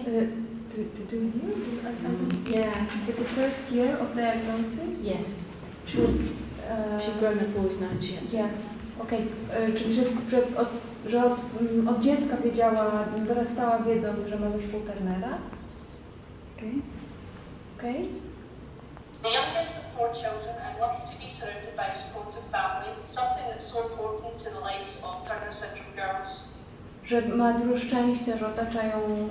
Okay. Do you hear? Yeah. At the first year of diagnosis? Yes. She was... She'd grown up always known she had. Yes. Okay. Czyli że od dziecka wiedziała, dorastała wiedząc, że ma zespół Turnera. Okay. Okay. The youngest of 4 children, I'm lucky to be surrounded by a supportive family, something that's so important to the lives of Turner syndrome girls. Że ma dużo szczęścia, że otacza ją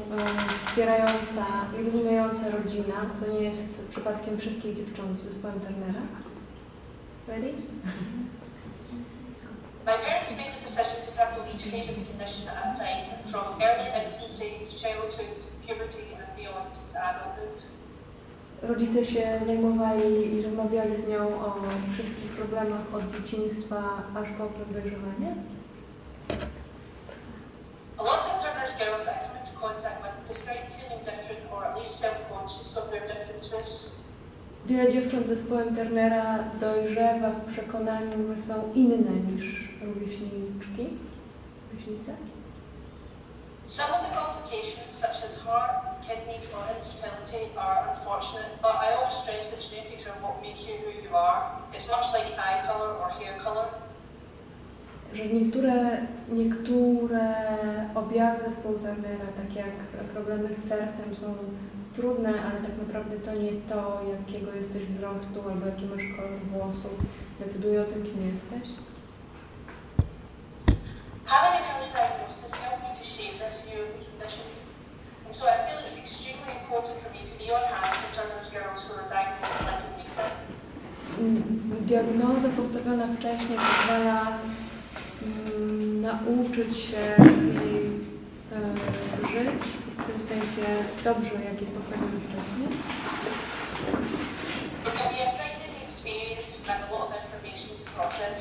wspierająca i rozumiejąca rodzina, co nie jest przypadkiem wszystkich dziewcząt z zespołem Turnera. Ready? My parents made the decision to tackle each stage of the condition at a time, from early infancy to childhood, puberty and beyond to adulthood. Rodzice się zajmowali i rozmawiali z nią o wszystkich problemach od dzieciństwa aż po okres dojrzewania. A lot of Turner's girls that I come into contact with describe feeling different or at least self-conscious of their differences. Wiele dziewcząt z zespołem Turnera dojrzewa w przekonaniu, że są inne niż rówieśnice. Some of the complications, such as heart, kidneys or infertility, are unfortunate, but I always stress that genetics are what make you who you are. It's much like eye colour or hair colour. Że niektóre objawy zespołu Turnera, takie jak problemy z sercem, są trudne, ale tak naprawdę to nie to, jakiego jesteś wzrostu albo jaki masz kolor włosów, decyduje o tym, kim jesteś. Having an early diagnosis helped me to shape this view of the condition, and so I feel it's extremely important for me to be on hand for Turner's girls who are diagnosed a little later. Diagnoza postawiona wcześniej pozwala nauczyć się i żyć, w tym sensie dobrze, jak jest postawiony wcześniej. It can be a frightening experience and a lot of information to process.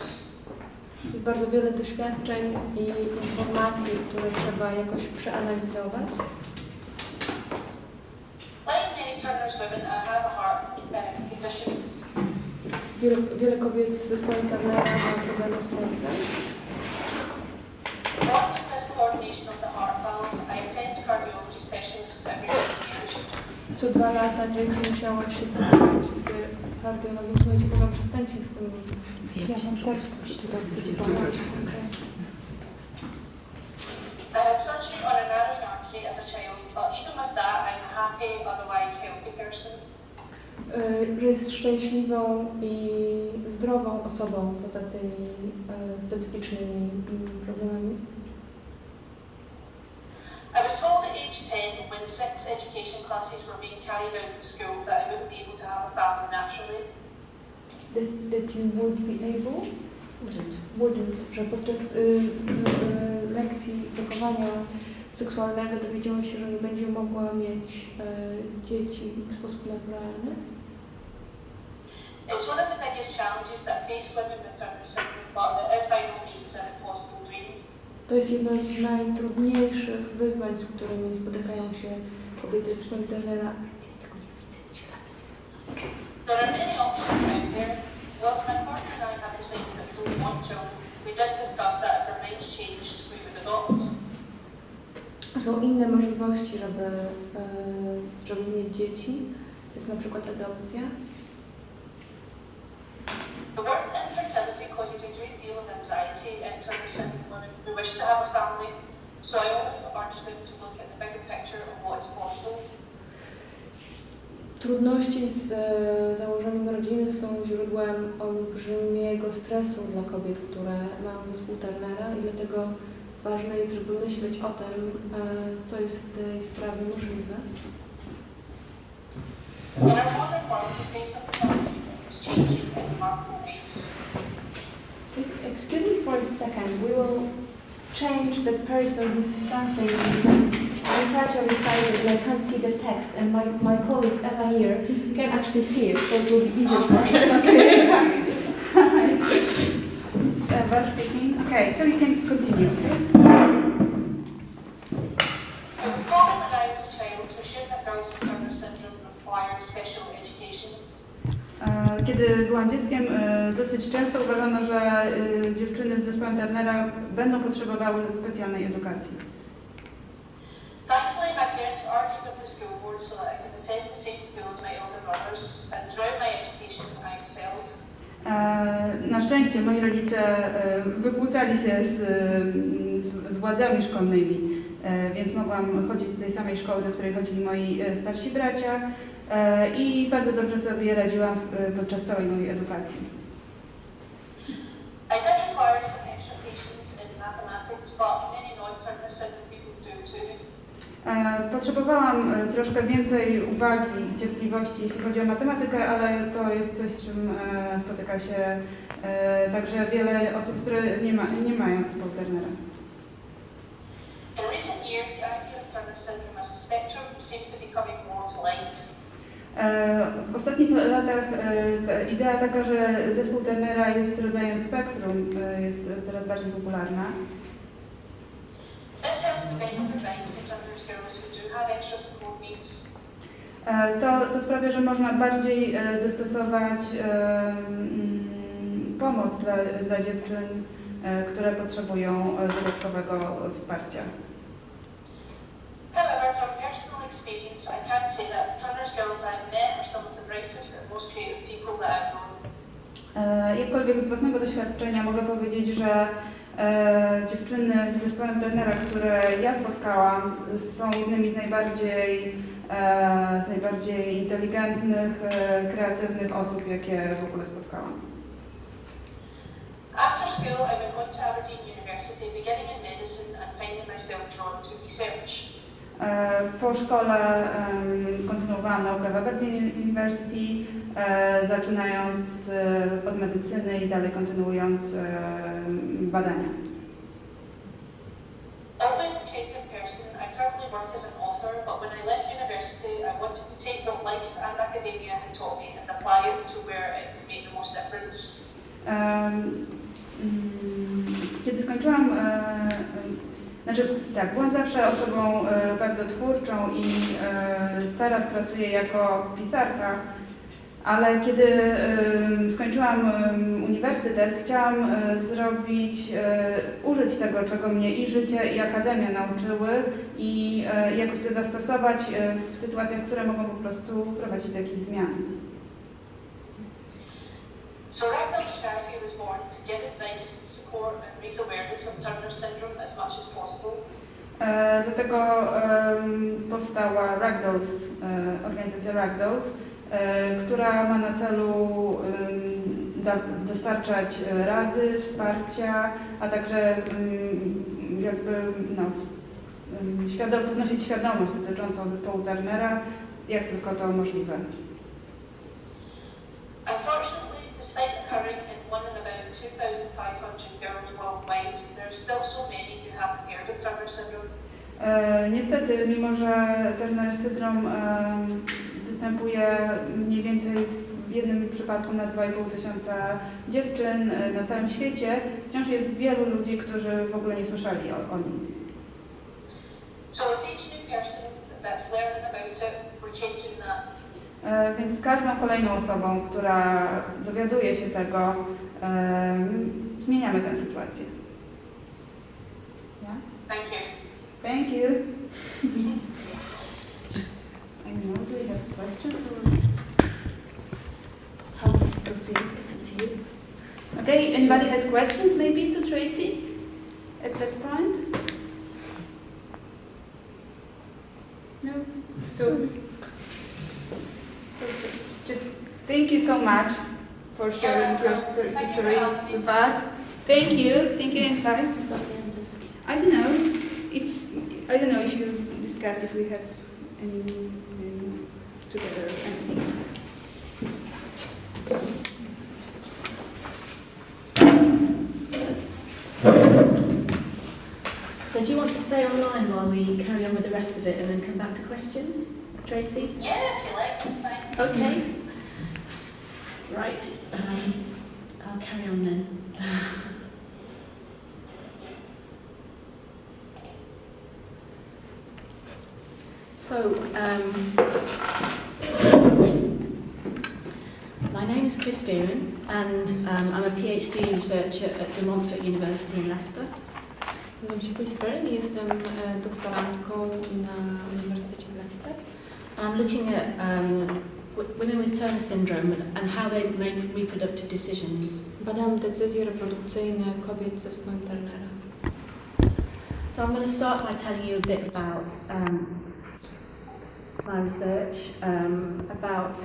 Jest bardzo wiele doświadczeń i informacji, które trzeba jakoś przeanalizować. Like many Turner's women, I have a heart condition. Wiele kobiet z zespołem Turnera ma problemy z sercem. Born with discoordination of the heart valve, I attend cardiology specialists every 2 years. Co 2 lata Tracey musiała się spotkać z kardiologiem. Słuchajcie, chyba przestańcie z tym. Ja mam tekst. I had surgery on a narrowing artery as a child, but even with that, I'm a happy, otherwise healthy person. Że jest szczęśliwą i zdrową osobą poza tymi specyficznymi problemami. I was told at age 10, when 6 education classes were being carried out in school, that I wouldn't be able to have a family naturally. That you would be able? Wouldn't. Że podczas lekcji wychowania seksualnego dowiedziałam się, że nie będzie mogła mieć dzieci w sposób naturalny. It's one of the biggest challenges that face women with Turner syndrome, but it is by no means an impossible dream. To jest jedno z najtrudniejszych wyzwań, z którymi spotykają się kobiety z zespołem Turnera. There are many options out there. Whilst my partner and I have decided that we don't want children, we did discuss that if our minds changed, we would adopt. Są inne możliwości, żeby mieć dzieci, jak na przykład adopcja. The word infertility causes a great deal of anxiety in Turner syndrome women who wish to have a family, so I always urge them to look at the bigger picture of what is possible. Trudności z założeniem rodziny są źródłem olbrzymiego stresu dla kobiet, które mają zespół Turnera i dlatego ważne jest, żeby myśleć o tym, co jest w tej sprawie możliwe. In our modern world, the face of the family is changing in remarkable ways. Excuse me for a second. We will change the person who's translating this. I'm trying to recite it and I can't see the text, and my colleague Eva here can actually see it, so it will be easier for her. Okay. Hi. It's Eva speaking. Okay, so you can continue. Okay? It was common when I was a child to assume that girls with Turner syndrome required special education. Kiedy byłam dzieckiem, dosyć często uważano, że dziewczyny z zespołem Turnera będą potrzebowały specjalnej edukacji. Thankfully, my parents parents argued with the school board so that I could attend the same school as my older brothers, and throughout my education I excelled. Na szczęście moi rodzice wykłócali się z władzami szkolnymi, więc mogłam chodzić do tej samej szkoły, do której chodzili moi starsi bracia i bardzo dobrze sobie radziłam podczas całej mojej edukacji. I did require some extra patience in mathematics, but many non-Turner syndrome people do too. Potrzebowałam troszkę więcej uwagi i cierpliwości, jeśli chodzi o matematykę, ale to jest coś, z czym spotyka się także wiele osób, które nie mają zespołu Turnera. In recent years, the idea of Turner syndrome as a spectrum seems to be coming more to light. W ostatnich latach idea taka, że zespół Turnera jest rodzajem spektrum, jest coraz bardziej popularna. This helps to better provide for Turner girls who do have extra support needs. To sprawia, że można bardziej dostosować pomoc dla dziewczyn, które potrzebują dodatkowego wsparcia. However, from personal experience, I can say that Turner girls I've met are some of the brightest and most creative people that I've known. Jakkolwiek z własnego doświadczenia mogę powiedzieć, że dziewczyny z zespołem Turnera, które ja spotkałam, są jednymi z najbardziej inteligentnych, kreatywnych osób, jakie w ogóle spotkałam. After school, I went on to Aberdeen University, beginning in medicine and finding myself drawn to research. Po szkole kontynuowałam naukę w Aberdeen University, zaczynając od medycyny i dalej kontynuując badania. Always a creative person, I currently work as an author, but when I left university, I wanted to take what life and academia had taught me and apply it to where it could make the most difference. Kiedy skończyłam, byłam zawsze osobą bardzo twórczą i teraz pracuję jako pisarka, ale kiedy skończyłam uniwersytet, chciałam użyć tego, czego mnie i życie, i akademia nauczyły i jakoś to zastosować w sytuacjach, które mogą po prostu wprowadzić do jakichś zmian. So Ragdolls Charity was born to give advice, support and raise awareness of Turner syndrome as much as possible. Dlatego powstała Ragdolls, organizacja Ragdolls, która ma na celu dostarczać rady, wsparcia, a także podnosić świadomość dotyczącą zespołu Turnera, jak tylko to możliwe. Unfortunately, despite occurring in one in about 2,500 girls worldwide, there are still so many who haven't heard of Turner syndrome. Niestety, mimo że Turner syndrom występuje mniej więcej w jednym przypadku na 2,5 tysiąca dziewczyn na całym świecie, wciąż jest wielu ludzi, którzy w ogóle nie słyszeli o nim. So with each new person that's learning about it, we're changing that. Więc każdą kolejną osobą, która dowiaduje się tego, zmieniamy tę sytuację. Yeah? Thank you. Thank you. I don't know, do we have questions or how to proceed? It's up to you. Okay, anybody has questions maybe to Tracey at that point? No? So just thank you so much for sharing your story with us. Thank you and bye. I don't know if you discussed if we have any together anything. So do you want to stay online while we carry on with the rest of it and then come back to questions, Tracey? Yeah, if you like, that's fine. Okay. Right. I'll carry on then. So, my name is Tracey Fearon, and I'm a PhD researcher at De Montfort University in Leicester. Nazywam się Tracey Connelly i jestem doktorantką na Uniwersytecie I'm looking at women with Turner syndrome and how they make reproductive decisions. Badam decyzje reprodukcyjne kobiet z zespołem Turnera. So I'm going to start by telling you a bit about my research, about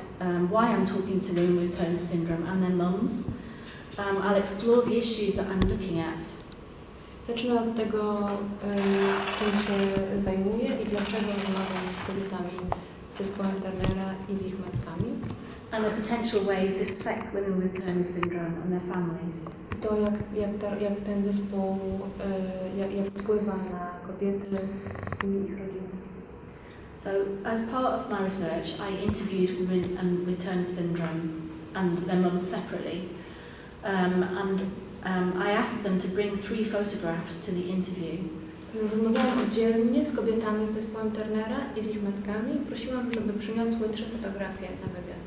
why I'm talking to women with Turner syndrome and their mums. I'll explore the issues that I'm looking at. Zacznę od tego, czym się zajmuję i dlaczego rozmawiam z kobietami z zespołem Turnera i z ich matkami. And the potential ways this affects women with Turner syndrome and their families. To jak ten zespół jak wpływa na kobiety i ich rodziny. So as part of my research, I interviewed women with Turner syndrome and their mums separately. I asked them to bring 3 photographs to the interview. Rozmawiałam oddzielnie z kobietami z zespołem Turnera i z ich matkami i prosiłam, żeby przyniosły 3 fotografie na wywiad.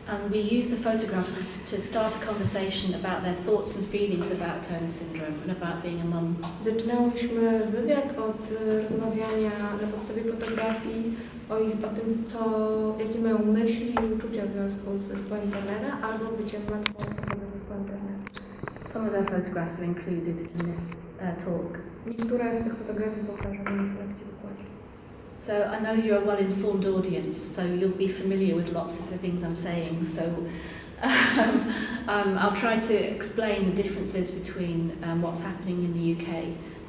And we used the photographs to start a conversation about their thoughts and feelings about Turner syndrome and about being a mum. Zaczynałyśmy wywiad od rozmawiania na podstawie fotografii o tym, jakie mają myśli i uczucia w związku z zespołem Turnera albo byciem matką osoby z zespołem Turnera. Some of their photographs are included in this talk. Niektóre z tych fotografii pokażę Wam w trakcie wykładu. So I know you're a well-informed audience, so you'll be familiar with lots of the things I'm saying. So I'll try to explain the differences between what's happening in the UK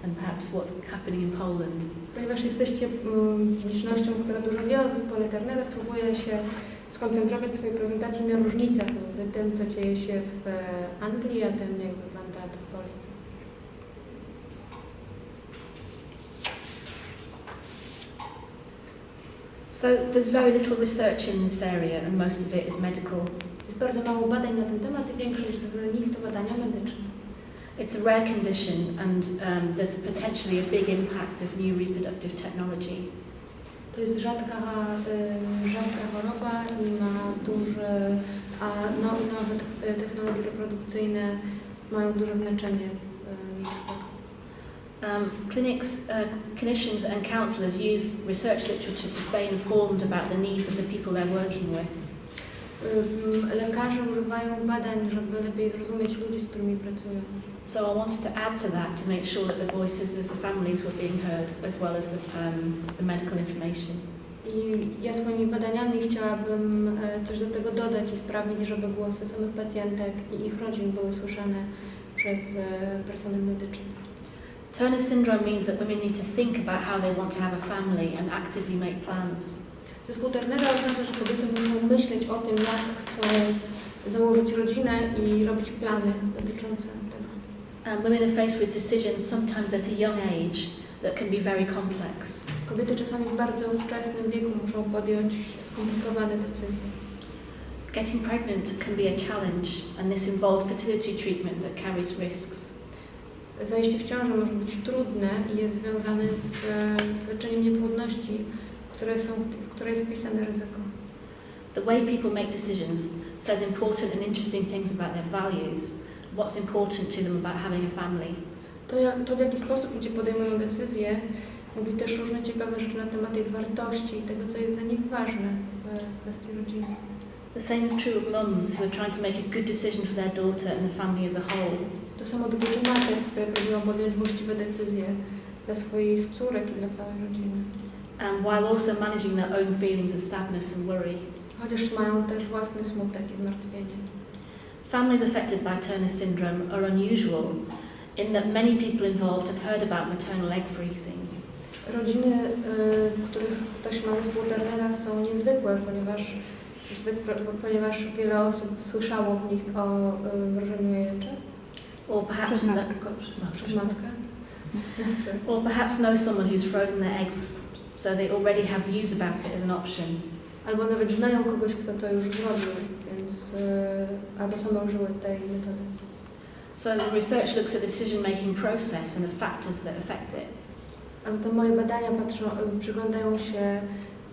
and perhaps what's happening in Poland. Ponieważ jesteście publicznością, która dużo wie o zespole Turnera, spróbuję się skoncentrować w swojej prezentacji na różnicach między tym, co dzieje się w Anglii, a tym, jak wygląda to w Polsce. So there's very little research in this area and most of it is medical. Jest bardzo mało badań na ten temat i większość z nich to badania medyczne. It's a rare condition and there's potentially a big impact of new reproductive technology. To jest rzadka choroba i ma nowe technologie reprodukcyjne mają duże znaczenie w jej przypadku. Clinicians and counsellors use research literature to stay informed about the needs of the people they're working with. Lekarze używają badań, żeby lepiej zrozumieć ludzi, z którymi pracują. So I wanted to add to that to make sure that the voices of the families were being heard as well as the medical information. I ja swoimi badaniami chciałabym coś do tego dodać i sprawić, żeby głosy samych pacjentek i ich rodzin były słyszane przez personel medyczny. Turner syndrome means that women need to think about how they want to have a family and actively make plans. Zespół Turnera oznacza, że kobiety muszą myśleć o tym, jak chcą założyć rodzinę i robić plany dotyczące tego. Women are faced with decisions sometimes at a young age that can be very complex. Kobiety czasami w bardzo wczesnym wieku muszą podjąć skomplikowane decyzje. Getting pregnant can be a challenge and this involves fertility treatment that carries risks. Zajście w ciążę może być trudne i jest związane z leczeniem niepłodności, w które jest wpisane ryzyko. The way people make decisions says important and interesting things about their values, what's important to them about having a family. To w jaki sposób ludzie podejmują decyzje, mówi też różne ciekawe rzeczy na temat ich wartości i tego, co jest dla nich ważne w kwestii rodziny. The same is true of mums who are trying to make a good decision for their daughter and the family as a whole. To samo dotyczy matek, które próbują podjąć właściwe decyzje dla swoich córek i dla całej rodziny. While also managing their own feelings of sadness and worry. Chociaż mają też własny smutek i zmartwienie. Families affected by Turner syndrome are unusual in that many people involved have heard about maternal egg freezing. Rodziny, w których ktoś ma zespół Turnera, są niezwykłe, ponieważ wiele osób słyszało w nich o mrożeniu jajeczek. Or perhaps Przez matkę. Or perhaps know someone who's frozen their eggs, so they already have views about it as an option. Albo nawet znają kogoś, kto to już zrobił, więc albo same użyły tej metody. So the research looks at the decision-making process and the factors that affect it. A zatem moje badania przyglądają się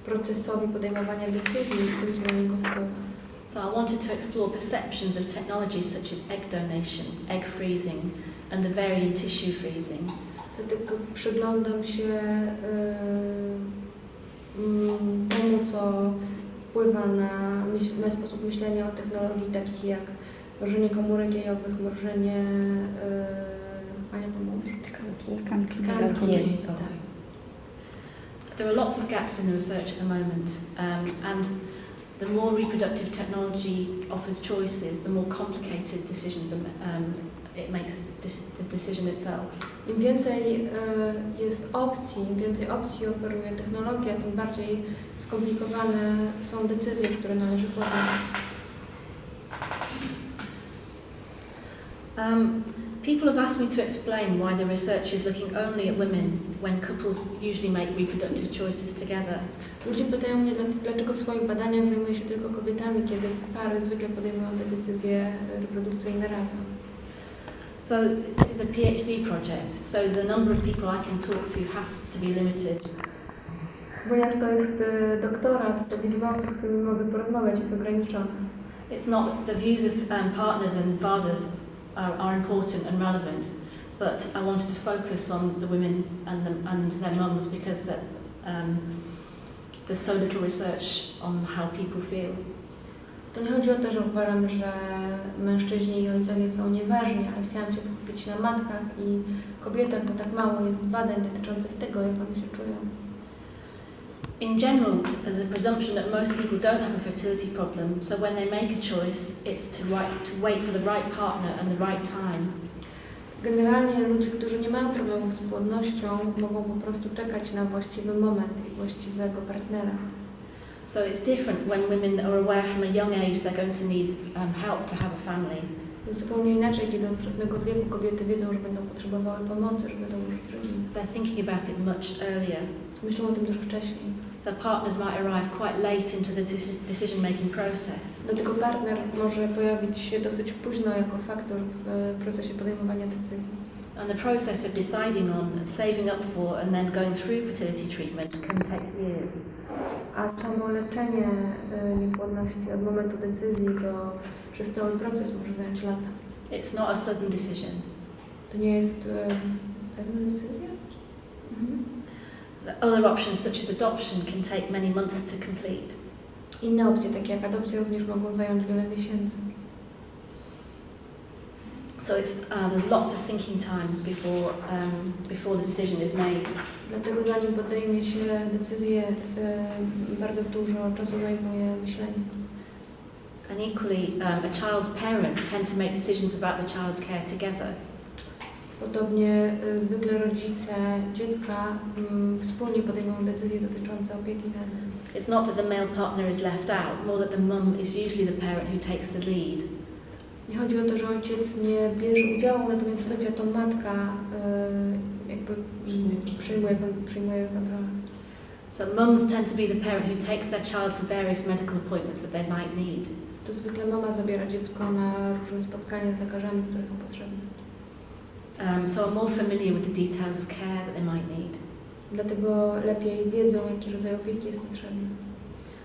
procesowi podejmowania decyzji i tym, co na niego wpływa. So I wanted to explore perceptions of technologies such as egg donation, egg freezing and ovarian tissue freezing. Dlatego przyglądam się temu, co wpływa na sposób myślenia o technologii, takich jak mrożenie komórek jajowych, mrożenie... Ania, pomóż? Tkanki. Tak. There are lots of gaps in the research at the moment, and the more reproductive technology offers choices, the more complicated decisions it makes the decision itself. Im więcej jest opcji, im więcej opcji oferuje technologia, tym bardziej skomplikowane są decyzje, które należy podjąć. People have asked me to explain why the research is looking only at women when couples usually make reproductive choices together. Ludzie pytają mnie, dlaczego w swoich badaniach zajmuję się tylko kobietami, kiedy pary zwykle podejmują te decyzje reprodukcyjne razem. So this is a PhD project, so the number of people I can talk to has to be limited. Ponieważ to jest doktorat, to liczba osób, z którymi mogę porozmawiać, jest ograniczona. It's not the views of partners and fathers are important and relevant, but I wanted to focus on the women and their mums because there's so little research on how people feel. To nie chodzi o to, że uważam, że mężczyźni i ojcowie są nieważni, ale chciałam się skupić na matkach i kobietach, bo tak mało jest badań dotyczących tego, jak one się czują. In general, there's a presumption that most people don't have a fertility problem, so when they make a choice, it's to wait for the right partner and the right time. Generalnie ludzie, którzy nie mają problemów z płodnością, mogą po prostu czekać na właściwy moment i właściwego partnera. So it's different when women are aware from a young age they're going to need help to have a family. Jest zupełnie inaczej, kiedy od wczesnego wieku kobiety wiedzą, że będą potrzebowały pomocy, żeby założyć rodzinę. They're thinking about it much earlier. Myślą o tym dużo wcześniej. So partners might arrive quite late into the decision-making process. Dlatego partner może pojawić się dosyć późno jako faktor w procesie podejmowania decyzji. And the process of deciding on, saving up for, and then going through fertility treatment can take years. A samo leczenie niepłodności od momentu decyzji przez cały proces może zająć lata. It's not a sudden decision. To nie jest pewna decyzja? The other options, such as adoption, can take many months to complete. Inne opcje, takie jak adopcja, również mogą zająć wiele miesięcy. So there's lots of thinking time before the decision is made. Dlatego zanim podejmie się decyzję, bardzo dużo czasu zajmuje myślenie. And equally, a child's parents tend to make decisions about the child's care together. Podobnie zwykle rodzice dziecka wspólnie podejmują decyzje dotyczące opieki nad nim. It's not that the male partner is left out, more that the mum is usually the parent who takes the lead. Nie chodzi o to, że ojciec nie bierze udziału, natomiast zwykle to matka jakby przyjmuje kontrolę. So mums tend to be the parent who takes their child for various medical appointments that they might need. To zwykle mama zabiera dziecko na różne spotkania z lekarzami, które są potrzebne. So are more familiar with the details of care that they might need. Dlatego lepiej wiedzą, jaki rodzaj opieki jest potrzebny.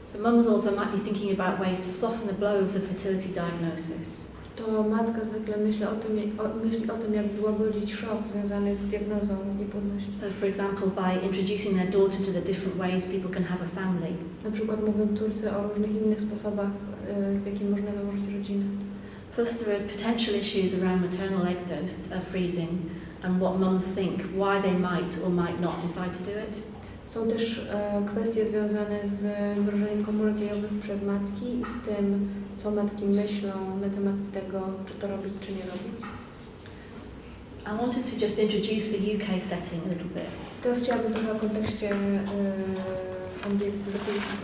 So mums also might be thinking about ways to soften the blow of the fertility diagnosis. To matka zwykle myśli o tym, jak złagodzić szok związany z diagnozą niepłodności. So for example, by introducing their daughter to the different ways people can have a family. Na przykład mówiąc córce o różnych innych sposobach, w jakim można założyć rodzinę. Plus there are potential issues around maternal egg freezing and what mums think, why they might or might not decide to do it. Są też kwestie związane z mrożeniem komórek jajowych przez matki i tym, co matki myślą na temat tego, czy to robić, czy nie robić. I wanted to just introduce the UK setting a little bit. Teraz chciałabym trochę o kontekście brytyjskim.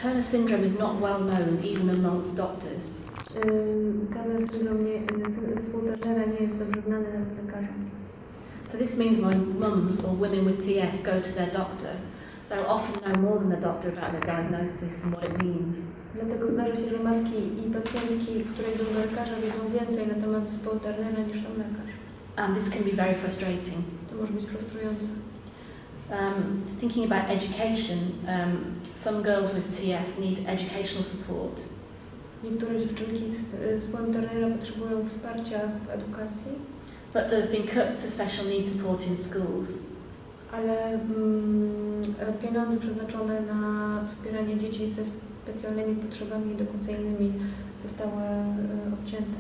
Turner syndrome is not well known even amongst doctors. Turner syndrom zespół Turnera nie jest dobrze znany nawet lekarzom. So this means when mums or women with TS go to their doctor, they'll often know more than the doctor about their diagnosis and what it means. Dlatego zdarza się, że matki i pacjentki, które idą do lekarza, wiedzą więcej na temat zespołu Turnera niż sam lekarz. And this can be very frustrating. To może być frustrujące. Thinking about education, some girls with TS need educational support. Niektóre dziewczynki z zespołem Turnera potrzebują wsparcia w edukacji. But there have been cuts to special needs support in schools. Ale pieniądze przeznaczone na wspieranie dzieci ze specjalnymi potrzebami edukacyjnymi zostały obcięte.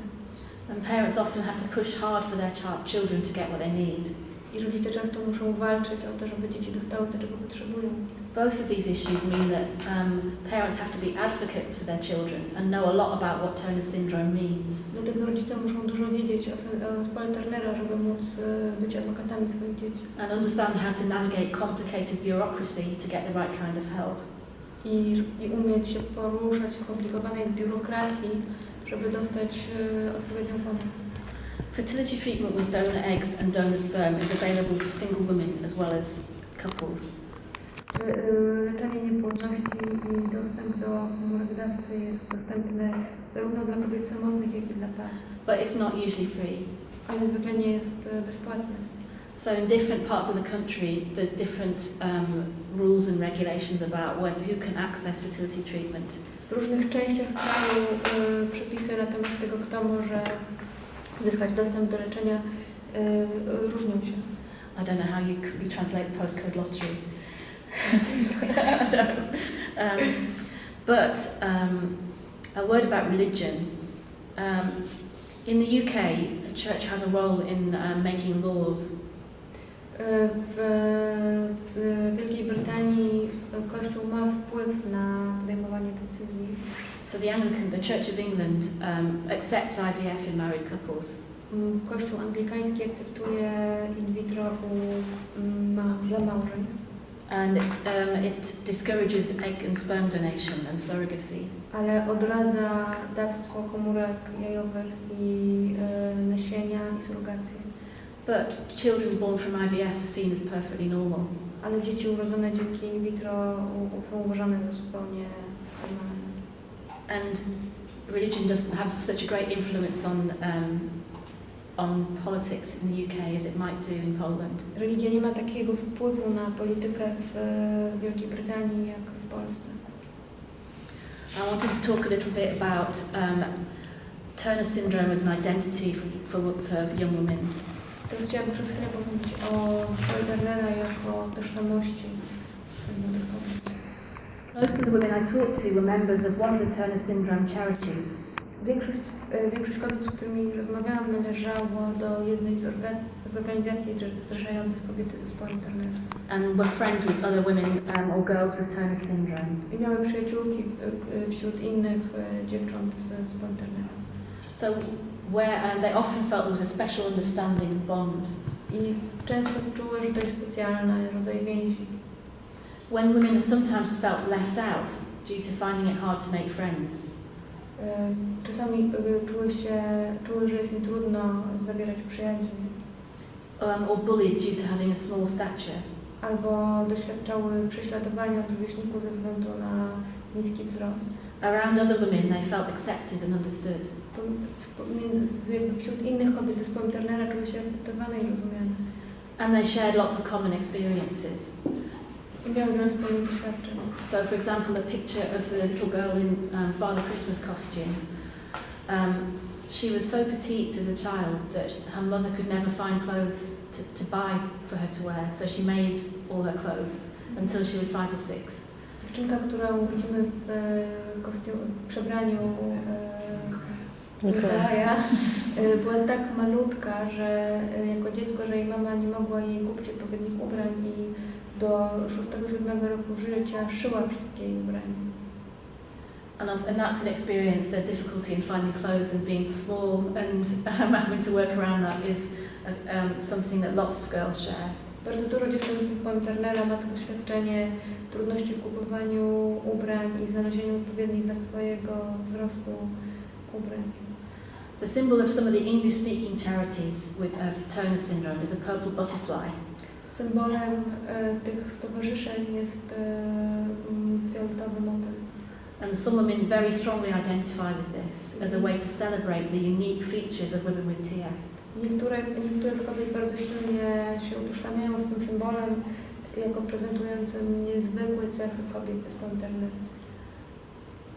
And parents often have to push hard for their children to get what they need. I rodzice często muszą walczyć o to, żeby dzieci dostały to, czego potrzebują. Both of these issues mean that parents have to be advocates for their children and know a lot about what Turner syndrome means. Dlatego rodzice muszą dużo wiedzieć o zespole Turnera, żeby móc być adwokatami swoich dzieci. And understand how to navigate complicated bureaucracy to get the right kind of help. I umieć się poruszać w skomplikowanej biurokracji, żeby dostać odpowiednią pomoc. Fertility treatment with donor eggs and donor sperm is available to single women as well as couples. Leczenie niepłodności i dostęp do komórek dawcy jest dostępne zarówno dla kobiet samotnych, jak i dla par. But it's not usually free. Ale zwykle nie jest bezpłatne. So in different parts of the country, there's different rules and regulations about who can access fertility treatment. W różnych częściach kraju przepisy na temat tego, kto może uzyskać dostęp do leczenia, różnią się. I don't know how you translate the postcode lottery. A word about religion. In the UK, the church has a role in making laws. W Wielkiej Brytanii Kościół ma wpływ na podejmowanie decyzji. So the Church of England accepts IVF in married couples. Kościół anglikański akceptuje in vitro dla małżeństw. And it discourages egg and sperm donation and surrogacy. Ale odradza dawstwo komórek jajowych i nasienia i surrogację. But children born from IVF are seen as perfectly normal. Ale dzieci urodzone dzięki in vitro są uważane za zupełnie normalne. And religion doesn't have such a great influence on politics in the UK as it might do in Poland. Religia nie ma takiego wpływu na politykę w Wielkiej Brytanii jak w Polsce. I wanted to talk a little bit about Turner syndrome as an identity for young women. Teraz chciałam przez chwilę powiedzieć o zespole Turnera jako tożsamości młodych kobiet. Most of the women I talked to were members of one of the Turner syndrome charities. Większość kobiet, z którymi rozmawiałam, należało do jednej z organizacji zrzeszających kobiety z zespołem Turnera. And were friends with other women or girls with Turner syndrome. I miały przyjaciółki wśród innych dziewcząt z zespołem Turnera. So they often felt there was a special understanding and bond. I często czuły, że to jest specjalny rodzaj więzi. When women have sometimes felt left out due to finding it hard to make friends. Czasami czuły, że jest im trudno zawierać przyjaźń. Or bullied due to having a small stature. Albo doświadczały prześladowania od rówieśników ze względu na niski wzrost. Around other women they felt accepted and understood. To wśród innych kobiet z zespołem Turnera czuły się akceptowane i rozumiane. And they shared lots of common experiences. I miały wiele wspólnych doświadczeń. So, for example, a picture of the little girl in Father Christmas costume. She was so petite as a child that her mother could never find clothes to buy for her to wear, so she made all her clothes until she was 5 or 6. Dziewczynka, którą widzimy w przebraniu Mikołaja, była tak malutka, że jako dziecko, że jej mama nie mogła jej kupić odpowiednich ubrań i do 6-7 roku życia szyła wszystkie jej ubrania. And that's an experience, the difficulty in finding clothes and being small and having to work around that is something that lots of girls share. Bardzo dużo dziewczyn z zespołem Turnera ma to doświadczenie trudności w kupowaniu ubrań i znalezieniu odpowiednich dla swojego wzrostu ubrań. The symbol of some of the English-speaking charities of Turner syndrome is the purple butterfly. Symbolem tych stowarzyszeń jest fioletowy motyl. And some women very strongly identify with this as a way to celebrate the unique features of women with TS. Niektóre z kobiet bardzo silnie się utożsamiają z tym symbolem jako prezentującym niezwykłe cechy kobiet z zespołem Turnera.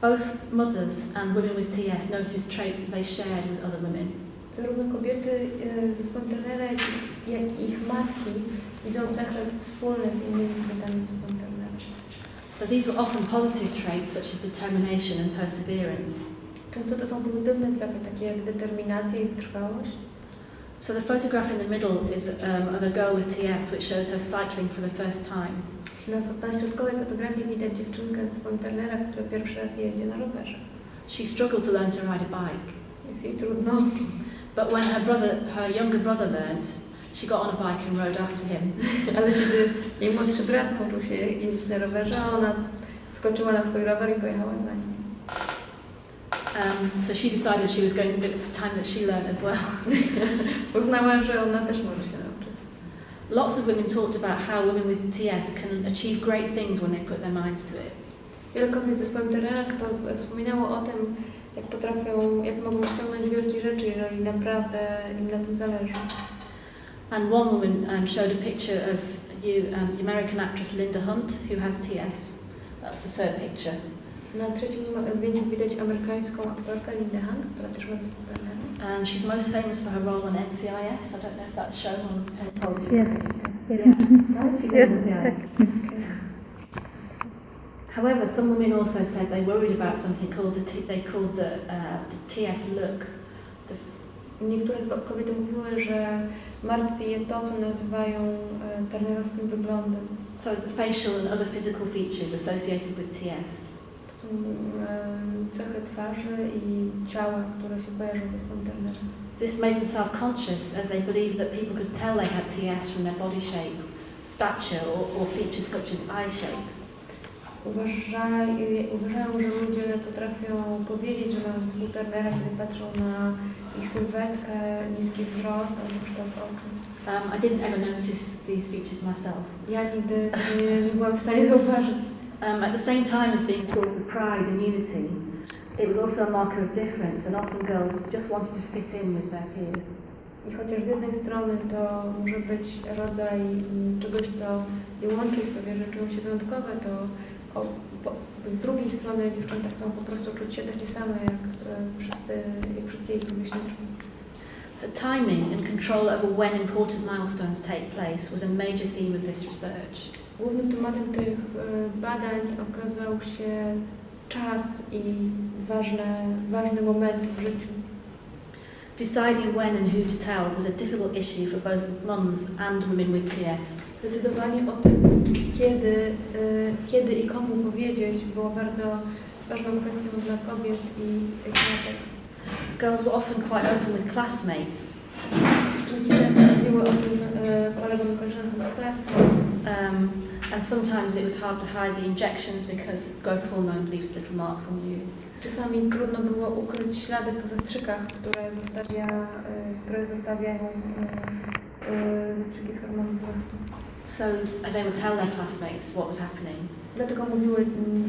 Both mothers and women with TS noticed traits that they shared with other women. Zarówno kobiety z zespołem Turnera, jak i ich matki widzą cechy wspólne z innymi kobietami z zespołu Turnera. So these were often positive traits such as determination and perseverance. Często to są pozytywne cechy, takie jak determinacja i wytrwałość. So the photograph in the middle is of a girl with TS, which shows her cycling for the first time. Na środkowej fotografii widać dziewczynkę z zespołu Turnera, która pierwszy raz jedzie na rowerze. She struggled to learn to ride a bike. Jest jej trudno. But when her younger brother learned, she got on a bike and rode after him. Ale kiedy jej młodszy brat nauczył się jeździć na rowerze, ona skoczyła na swój rower i pojechała za nim. So she decided she was going. It was time that she learned as well. Uznała, że ona też może się nauczyć. Lots of women talked about how women with TS can achieve great things when they put their minds to it. Wiele kobiet z zespołem Turnera wspominało o tym, jak mogą osiągnąć wielkie rzeczy, jeżeli naprawdę im na tym zależy. And one woman showed a picture of American actress Linda Hunt, who has TS. That's the third picture. Na trzecim zdjęciu widać amerykańską aktorkę Linda Hunt, która też ma zespół Turnera. And she's most famous for her role on NCIS. I don't know if that's shown on television. Yes. She's on NCIS. However, some women also said they worried about something called the TS look. Niektóre kobiety mówiły, że martwi je to, co nazywają turnerowskim wyglądem. So the facial and other physical features associated with TS. To są cechy twarzy i ciała, które się kojarzą z zespołem Turnera. This made them self-conscious as they believed that people could tell they had TS from their body shape, stature or features such as eye shape. Uważają, że ludzie potrafią powiedzieć, że mają zespół Turnera, kiedy patrzą na ich sylwetkę, niski wzrost albo kształt oczu. I didn't ever notice these features myself. Ja nigdy nie byłam w stanie zauważyć. At the same time as being a source of pride and unity, it was also a marker of difference, and often girls just wanted to fit in with their peers. I chociaż z jednej strony to może być rodzaj czegoś, co je łączy i sprawia, że czują się wyjątkowe, to z drugiej strony dziewczęta chcą po prostu czuć się takie same jak wszystkie ich rówieśniczki. So timing and control over when important milestones take place was a major theme of this research. Głównym tematem tych badań okazał się czas i ważny moment w życiu. Deciding when and who to tell was a difficult issue for both mums and women with TS. Decydowanie o tym, kiedy i komu powiedzieć, było bardzo ważną kwestią dla kobiet i matek. Girls were often quite open with classmates. Dziewczynki często mówiły o tym kolegom i koleżankom z klasy. And sometimes it was hard to hide the injections because growth hormone leaves little marks on you. Czasami trudno było ukryć ślady po zastrzykach, które zostawiają zastrzyki z hormonu wzrostu. So they would tell their classmates what was happening. Dlatego mówiły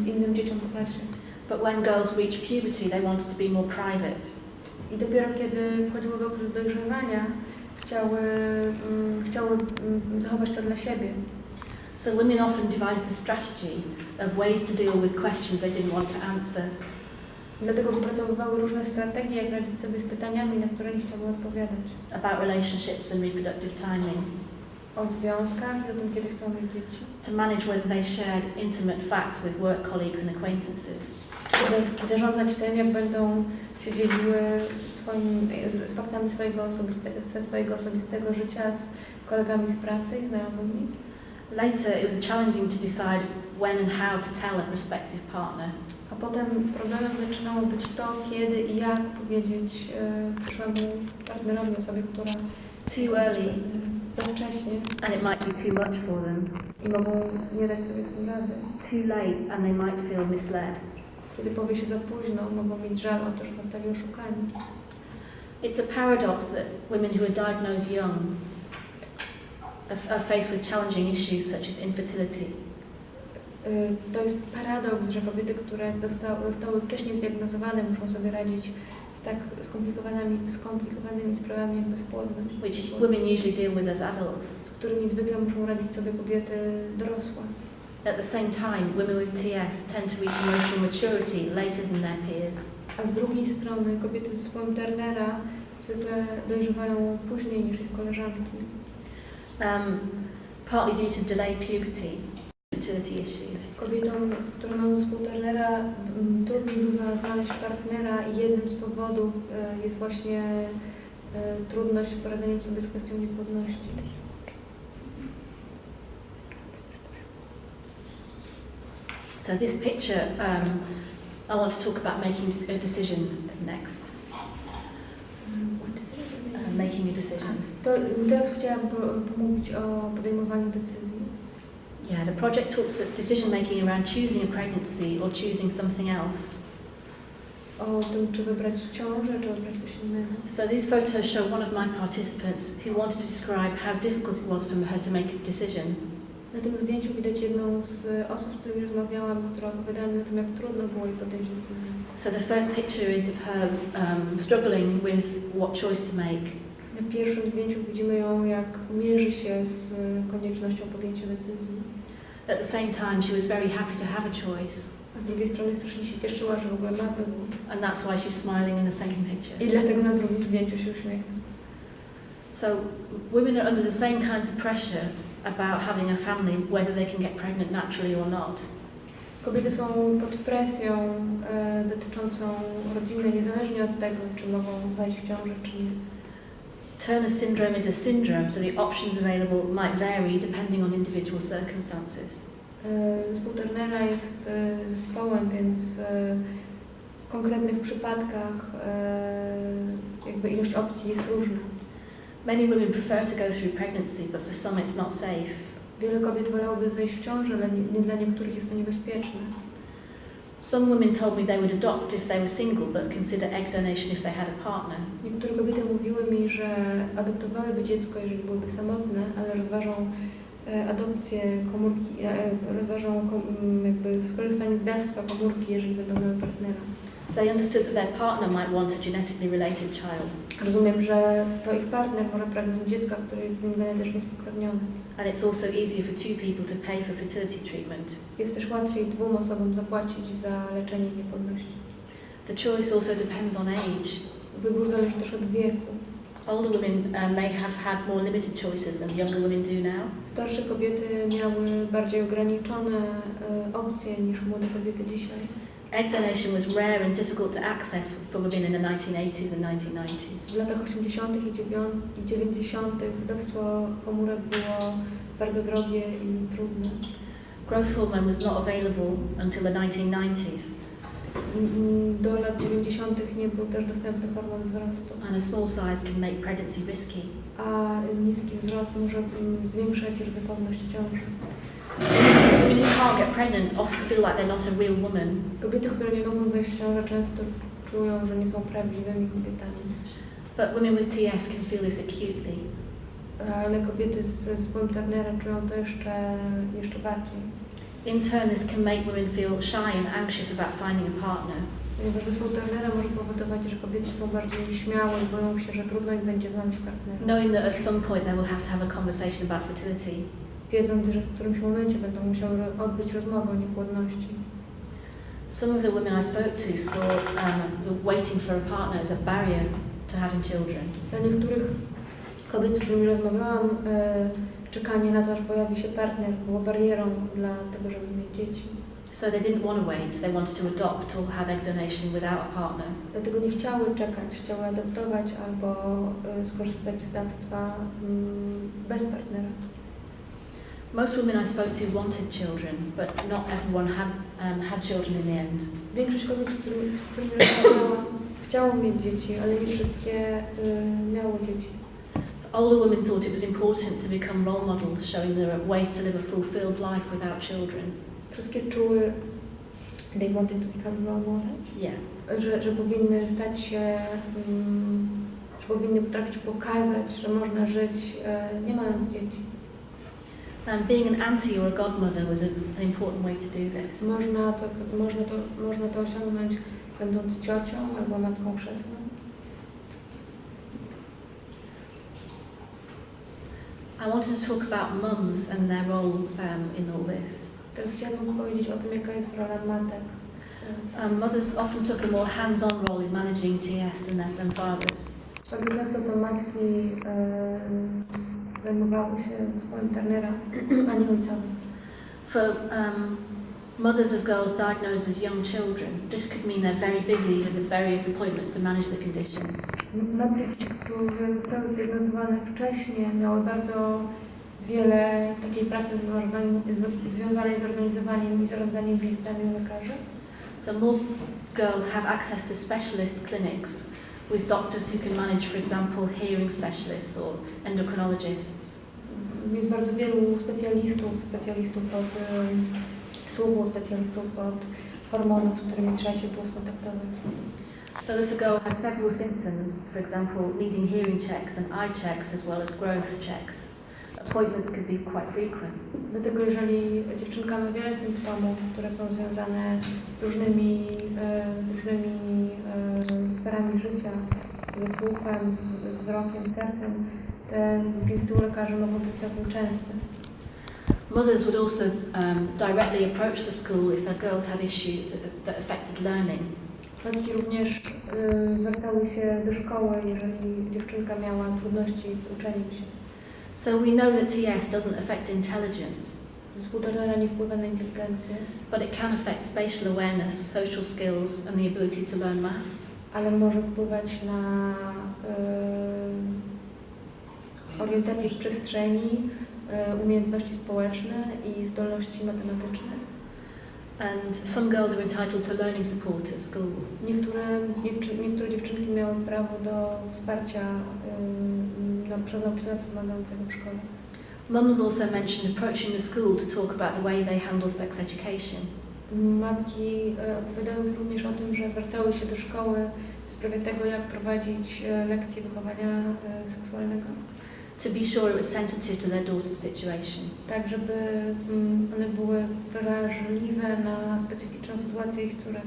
innym dzieciom w klasie. But when girls reached puberty, they wanted to be more private. I dopiero kiedy wchodziły w okres dojrzewania, chciały zachować to dla siebie. So women often devised a strategy of ways to deal with questions they didn't want to answer. Dlatego wypracowywały różne strategie, jak radzić sobie z pytaniami, na które nie chciały odpowiadać. About relationships and reproductive timing. O związkach i o tym, kiedy chcą mieć dzieci. To manage whether they shared intimate facts with work colleagues and acquaintances. Zarządzać tym, jak będą się dzieliły z faktami ze swojego osobistego życia z kolegami z pracy i znajomymi. Later, it was challenging to decide when and how to tell a prospective partner. A potem problemem zaczynało być to, kiedy i jak powiedzieć przyszłemu partnerowi, osobie, która Too early, za wcześnie and it might be too much for them. I mogą nie dać sobie z tym rady. Too late, and they might feel misled. Kiedy powie się za późno, mogą mieć żal o to, że zostali oszukani. It's a paradox that women who are diagnosed young are faced with challenging issues such as infertility. To jest paradoks, że kobiety, które zostały wcześniej zdiagnozowane, muszą sobie radzić z tak skomplikowanymi sprawami jak bezpłodność, which women usually deal with as adults. z którymi zwykle muszą radzić sobie kobiety dorosłe. At the same time, women with TS tend to reach emotional maturity later than their peers. A z drugiej strony kobiety z zespołem Turnera zwykle dojrzewają później niż ich koleżanki. partly due to delayed puberty, fertility issues. Kobietom, które mają zespół Turnera, trudniej bywa znaleźć partnera i jednym z powodów jest właśnie trudność w poradzeniu sobie z kwestią niepłodności. So this picture, I want to talk about making a decision next. Making a decision. Teraz chciałabym pomówić o podejmowaniu decyzji. Yeah, the project talks of decision making around choosing a pregnancy or choosing something else. O tym, czy wybrać ciążę, czy wybrać coś innego. So these photos show one of my participants who wanted to describe how difficult it was for her to make a decision. Na tym zdjęciu widać jedną z osób, z którymi rozmawiałam, która opowiadała mi o tym, jak trudno było jej podjąć decyzję. So the first picture is of her struggling with what choice to make. Na pierwszym zdjęciu widzimy ją, jak mierzy się z koniecznością podjęcia decyzji. At the same time, she was very happy to have a choice. A z drugiej strony strasznie się cieszyła, że w ogóle ma wybór. And that's why she's smiling in the second picture. I dlatego na drugim zdjęciu się uśmiechna. So women are under the same kinds of pressure about having a family, whether they can get pregnant naturally or not. Kobiety są pod presją dotyczącą rodziny, niezależnie od tego, czy mogą zajść w ciążę, czy nie. Turner syndrome is a syndrome, so the options available might vary depending on individual circumstances. Zespół Turnera jest zespołem, więc w konkretnych przypadkach jakby ilość opcji jest różna. Many women prefer to go through pregnancy, but for some it's not safe. Wiele kobiet wolałoby zejść w ciążę, ale nie dla niektórych jest to niebezpieczne. Some women told me they would adopt if they were single, but consider egg donation if they had a partner. Niektóre kobiety mówiły mi, że adoptowałyby dziecko, jeżeli byłyby samotne, ale rozważą adopcję komórki, rozważą jakby skorzystanie z dawstwa komórki, jeżeli będą miały partnera. They understood that their partner might want a genetically related child. Rozumiem, że to ich partner może pragnąć dziecka, które jest z nim genetycznie spokrewnione. And it's also easier for two people to pay for fertility treatment. Jest też łatwiej dwóm osobom zapłacić za leczenie niepłodności. The choice also depends on age. Wybór zależy też od wieku. Older women may have had more limited choices than younger women do now. Starsze kobiety miały bardziej ograniczone opcje niż młode kobiety dzisiaj. Egg donation was rare and difficult to access for women in the 1980s and 1990s. W latach 80. i 90. dawstwo komórek było bardzo drogie i trudne. Growth hormone was not available until the 1990s. Do lat 90. nie był też dostępny hormon wzrostu. And a small size can make pregnancy risky. A niski wzrost może zwiększać ryzykowność ciąży. Women who can't get pregnant often feel like they're not a real woman. Kobiety, które nie mogą zajść w ciążę, często czują, że nie są prawdziwymi kobietami. But women with TS can feel this acutely. Ale kobiety z zespołem Turnera czują to jeszcze bardziej. In turn, this can make women feel shy and anxious about finding a partner. Ponieważ zespół Turnera może powodować, że kobiety są bardziej nieśmiałe i boją się, że trudno im będzie znaleźć partnera. Knowing that at some point they will have to have a conversation about fertility. Wiedząc, że w którymś momencie będą musiały odbyć rozmowę o niepłodności. Some of the women I spoke to saw waiting for a partner as a barrier to having children. Dla niektórych kobiet, z którymi rozmawiałam, czekanie na to, aż pojawi się partner, było barierą dla tego, żeby mieć dzieci. So they didn't want to wait, they wanted to adopt or have egg donation without a partner. Dlatego nie chciały czekać, chciały adoptować albo skorzystać z dawstwa bez partnera. Most women I spoke to wanted children, but not everyone had children in the end. Większość kobiet, z którymi rozmawiałam, chciało mieć dzieci, ale nie wszystkie miało dzieci. Older women thought it was important to become role models, showing there are ways to live a fulfilled life without children. Wszystkie czuły, they wanted to become role model? Yeah. Że powinny stać się, że powinny potrafić pokazać, że można żyć nie mając dzieci. Being an auntie or a godmother was an important way to do this. Można to osiągnąć będąc ciocią albo matką chrzestną. I wanted to talk about mums and their role in all this. Teraz chciałabym powiedzieć o tym, jaka jest rola matek. Mothers often took a more hands-on role in managing TS than fathers. Bardzo często to matki zajmowały się zespołem Turnera, a nie ojcowie. For mothers of girls diagnosed as young children, this could mean they're very busy with the various appointments to manage the condition. Matki, które zostały zdiagnozowane wcześniej, miały bardzo wiele takiej pracy związanej z organizowaniem i zarządzaniem wizytami u lekarzy. So more girls have access to specialist clinics with doctors who can manage, for example, hearing specialists or endocrinologists. Jest bardzo wielu specjalistów od słuchu, specjalistów od hormonów, z którymi trzeba się było skontaktować. So if a girl has several symptoms, for example, needing hearing checks and eye checks as well as growth checks, appointments can be quite frequent. Dlatego jeżeli dziewczynka ma wiele symptomów, które są związane z różnymi sferami życia, ze słuchem, z wzrokiem, sercem, te wizyty u lekarzy mogą być całkiem częste. Mothers would also directly approach the school if their girls had issues that affected learning. Matki również zwracały się do szkoły, jeżeli dziewczynka miała trudności z uczeniem się. So we know that TS doesn't affect intelligence, Zespół Turnera nie wpływa na inteligencję, but it can affect spatial awareness, social skills and the ability to learn maths. ale może wpływać na orientację w przestrzeni, umiejętności społeczne i zdolności matematyczne. And some girls are entitled to learning support at school. Niektóre dziewczynki miały prawo do wsparcia przez nauczyciela wspomagającego w szkole. Mums also mentioned approaching the school to talk about the way they handle sex education. Matki opowiadały mi również o tym, że zwracały się do szkoły w sprawie tego, jak prowadzić lekcje wychowania seksualnego. To be sure it was sensitive to their daughter's situation. Tak, żeby one były wrażliwe na specyficzną sytuację ich córek.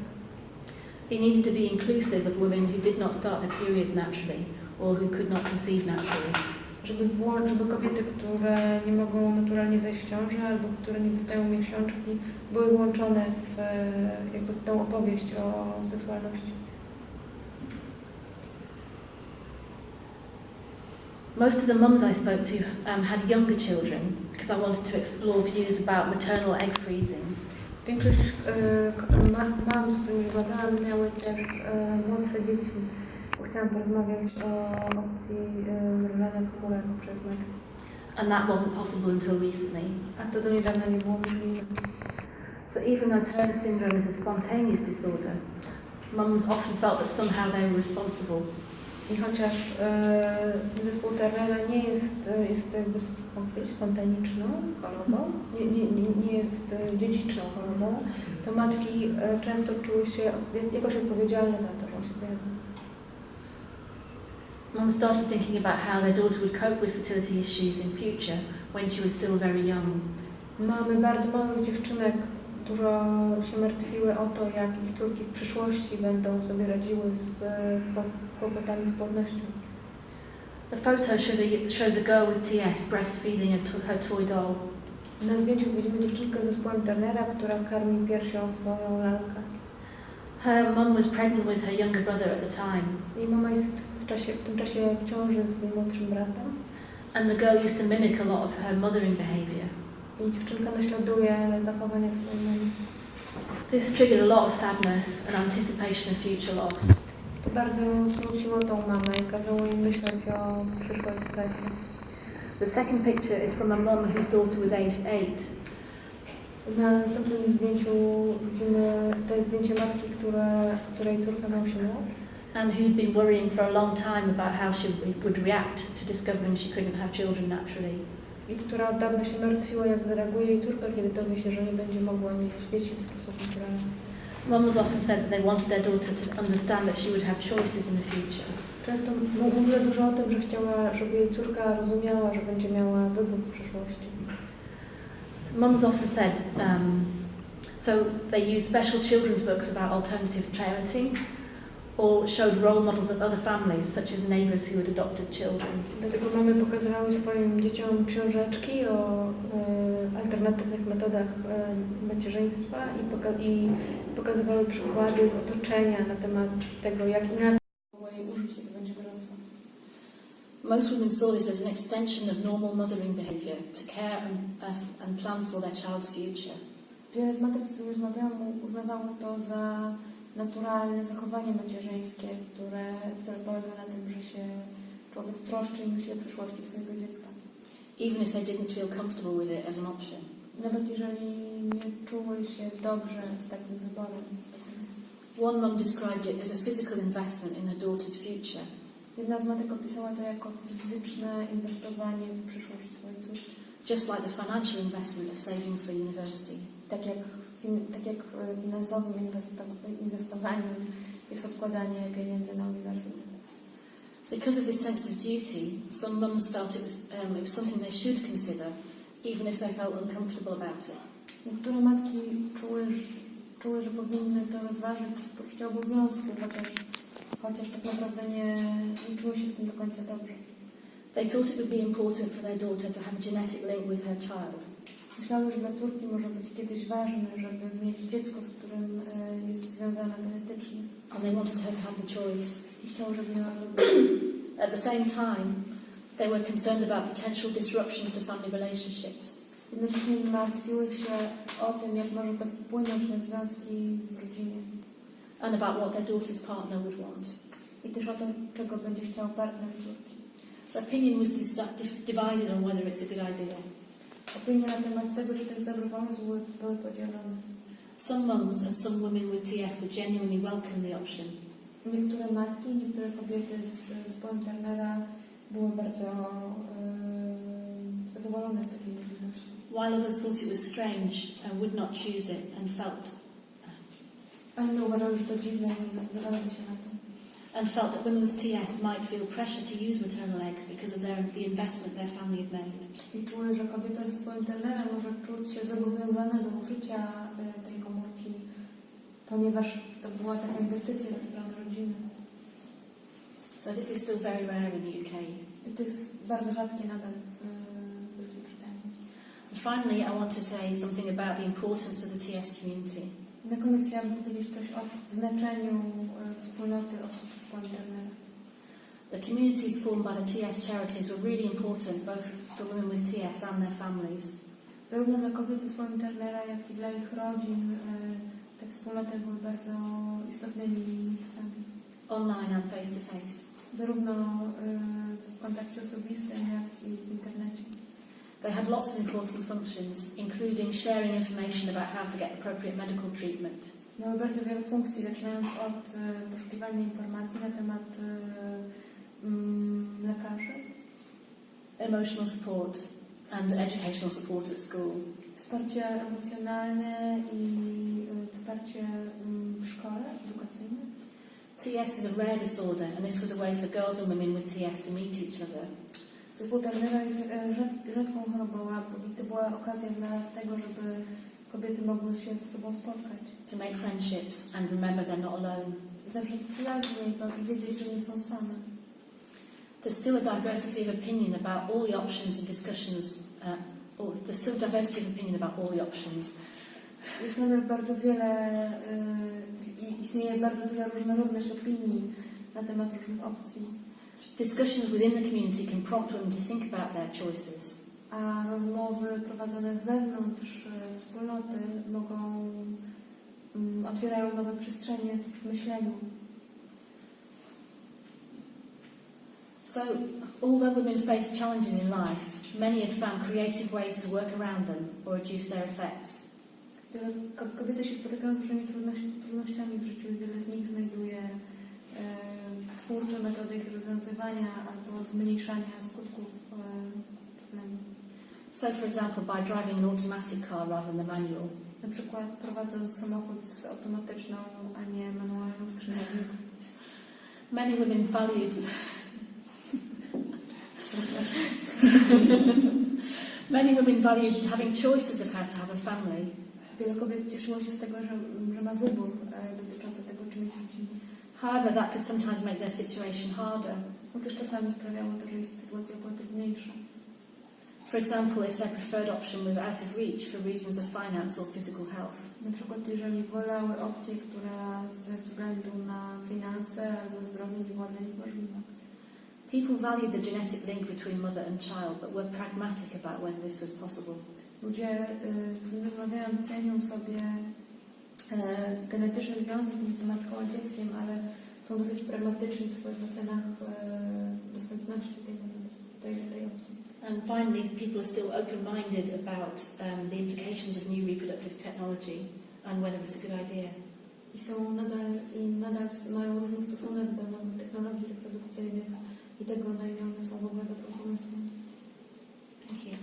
It needed to be inclusive of women who did not start their periods naturally or who could not conceive naturally. Żeby kobiety, które nie mogą naturalnie zajść w ciążę albo które nie dostają miesiączki, były włączone w tą opowieść o seksualności. Most of the mums I spoke to had younger children because I wanted to explore views about maternal egg freezing. Większość mam, z którymi rozmawiałam, miały też młodsze dzieci. Chciałam porozmawiać o opcji mrożenia komórek przez matkę. And that wasn't possible until recently. A to do niedawna nie było możliwe. So even though Turner syndrome is a spontaneous disorder, mums often felt that somehow they were responsible. I chociaż zespół Turnera nie jest jakby spontaniczną chorobą, nie jest dziedziczną chorobą, to matki często czuły się jakoś odpowiedzialne za to, że on się pojawił. Mum started thinking about how their daughter would cope with fertility issues in future when she was still very young. Mamy bardzo małych dziewczynek, dużo się martwiły o to, jak ich córki w przyszłości będą sobie radziły z kłopotami z płodnością. The photo shows a girl with TS breastfeeding her toy doll. Na zdjęciu widzimy dziewczynkę z zespołem Turnera, która karmi piersią swoją lalkę. Her mum was pregnant with her younger brother at the time. Jej mama jest w tym czasie w ciąży z młodszym bratem. And the girl used to mimic a lot of her mothering behaviour. I dziewczynka naśladuje zachowania swojej mamy. This triggered a lot of sadness and anticipation of future loss. To bardzo smuciło tą mamę i kazało jej myśleć o przyszłej stracie. The second picture is from a mum whose daughter was aged 8. Na następnym zdjęciu widzimy, to jest zdjęcie matki, której córka miała 8 lat. And who'd been worrying for a long time about how she would react to discovering she couldn't have children naturally. I która od dawna się martwiła, jak zareaguje jej córka, kiedy dowie się, że nie będzie mogła mieć dzieci w sposób naturalny. Mums often said that they wanted their daughter to understand that she would have choices in the future. Często mówiła dużo o tym, że chciała, żeby jej córka rozumiała, że będzie miała wybór w przyszłości. Mums often said, so they used special children's books about alternative parenting, or showed role models of other families, such as neighbours who had adopted children. Dlatego mamy pokazywały swoim dzieciom książeczki o alternatywnych metodach macierzyństwa i pokazywały przykłady z otoczenia na temat tego, jak inaczej mogła jej użyć, kiedy będzie dorosła. Most women saw this as an extension of normal mothering behaviour to care and plan for their child's future. Wiele z matek, z którymi rozmawiałam, uznawało to za naturalne zachowanie macierzyńskie, które polega na tym, że się człowiek troszczy i myśli o przyszłości swojego dziecka. Even if they didn't feel comfortable with it as an option. Nawet jeżeli nie czuły się dobrze z takim wyborem. One mum described it as a physical investment in her daughter's future. Jedna z matek opisała to jako fizyczne inwestowanie w przyszłość swojej córki. Just like the financial investment of saving for university. Tak jak finansowym inwestowaniem jest odkładanie pieniędzy na uniwersytet. Because of this sense of duty, some mums felt it was something they should consider, even if they felt uncomfortable about it. Niektóre matki czuły, że powinny to rozważyć z poczucia obowiązku, chociaż tak naprawdę nie czuły się z tym do końca dobrze. They thought it would be important for their daughter to have a genetic link with her child. Myślały, że dla córki może być kiedyś ważne, żeby mieć dziecko, z którym jest związana genetycznie. And they wanted her to have the choice. I chciały, żeby miała wybór. At the same time, they were concerned about potential disruptions to family relationships. Jednocześnie martwiły się o tym, jak może to wpłynąć na związki w rodzinie. And about what their daughter's partner would want. I też o to, czego będzie chciał partner córki. The opinion was divided on whether it's a good idea. Opinie na temat tego, czy to jest dobry pomysł, były podzielone. Some mums and some women with TS would genuinely welcome the option. Niektóre matki, niektóre kobiety z zespołem Turnera były bardzo zadowolone z takiej możliwości. While others thought it was strange and would not choose it and felt A inne uważały, że to dziwne i nie zdecydowali się na to. and felt that women with TS might feel pressure to use maternal eggs because of the investment their family had made. I czuły, że kobieta z zespołem Turnera może czuć się zobowiązana do użycia tej komórki, ponieważ to była taka inwestycja ze strony rodziny. So this is still very rare in the UK. I to jest bardzo rzadkie nadal w Wielkiej Brytanii. And finally, I want to say something about the importance of the TS community. Na koniec chciałabym powiedzieć coś o znaczeniu wspólnoty osób z zespołem Turnera. The communities formed by the TS charities were really important both for women with TS and their families. Zarówno dla kobiet z zespołem Turnera, jak i dla ich rodzin te wspólnoty były bardzo istotnymi miejscami. Online and face to face. Zarówno w kontakcie osobistym, jak i w internecie. They had lots of important functions, including sharing information about how to get appropriate medical treatment. Miały bardzo wiele funkcji, zaczynając od poszukiwania informacji na temat lekarzy, Emotional support and educational support at school. wsparcie emocjonalne i wsparcie w szkole edukacyjnej. TS is a rare disorder, and this was a way for girls and women with TS to meet each other. Zespół Turnera jest rzadką chorobą, i to była okazja dla tego, żeby kobiety mogły się ze sobą spotkać. To make friendships and remember they're not alone. Zawrzeć przyjaźnie i wiedzieć, że nie są same. There's still a diversity of opinion about all the options and discussions. There's still diversity of opinion about all the options. Jest nadal bardzo wiele, istnieje bardzo duża różnorodność opinii na temat różnych opcji. Discussions within the community can prompt women to think about their choices. A rozmowy prowadzone wewnątrz wspólnoty otwierają nowe przestrzenie w myśleniu. So, although women faced challenges in life, many had found creative ways to work around them or reduce their effects. Wiele kobiety się spotykają z różnymi trudnościami w życiu i wiele z nich znajduje twórcze metody ich rozwiązywania albo zmniejszania skutków problemu. So, for example, by driving an automatic car rather than a manual. Na przykład prowadząc samochód z automatyczną, a nie manualną skrzynią. Many women valued having choices of how to have a family. Wiele kobiet cieszyło się z tego, że ma wybór dotyczący tego, czy mieć dzieci. However, that could sometimes make their situation harder. Bo też czasami sprawiało to, że ich sytuacja była trudniejsza. For example, if their preferred option was out of reach for reasons of finance or physical health. Na przykład, jeżeli wolały opcję, która ze względu na finanse albo zdrowie nie była dla nich możliwa. People valued the genetic link between mother and child, but were pragmatic about whether this was possible. Ludzie, z którymi rozmawiałam, cenią sobie genetyczny związek między matką a dzieckiem, ale są dosyć pragmatyczni w swoich ocenach dostępności tej opcji. And finally, people are still open-minded about the implications of new reproductive technology and whether it's a good idea. I są nadal mają różny stosunek do nowych technologii reprodukcyjnych i tego, na ile one są w ogóle dobrym pomysłem. Thank you.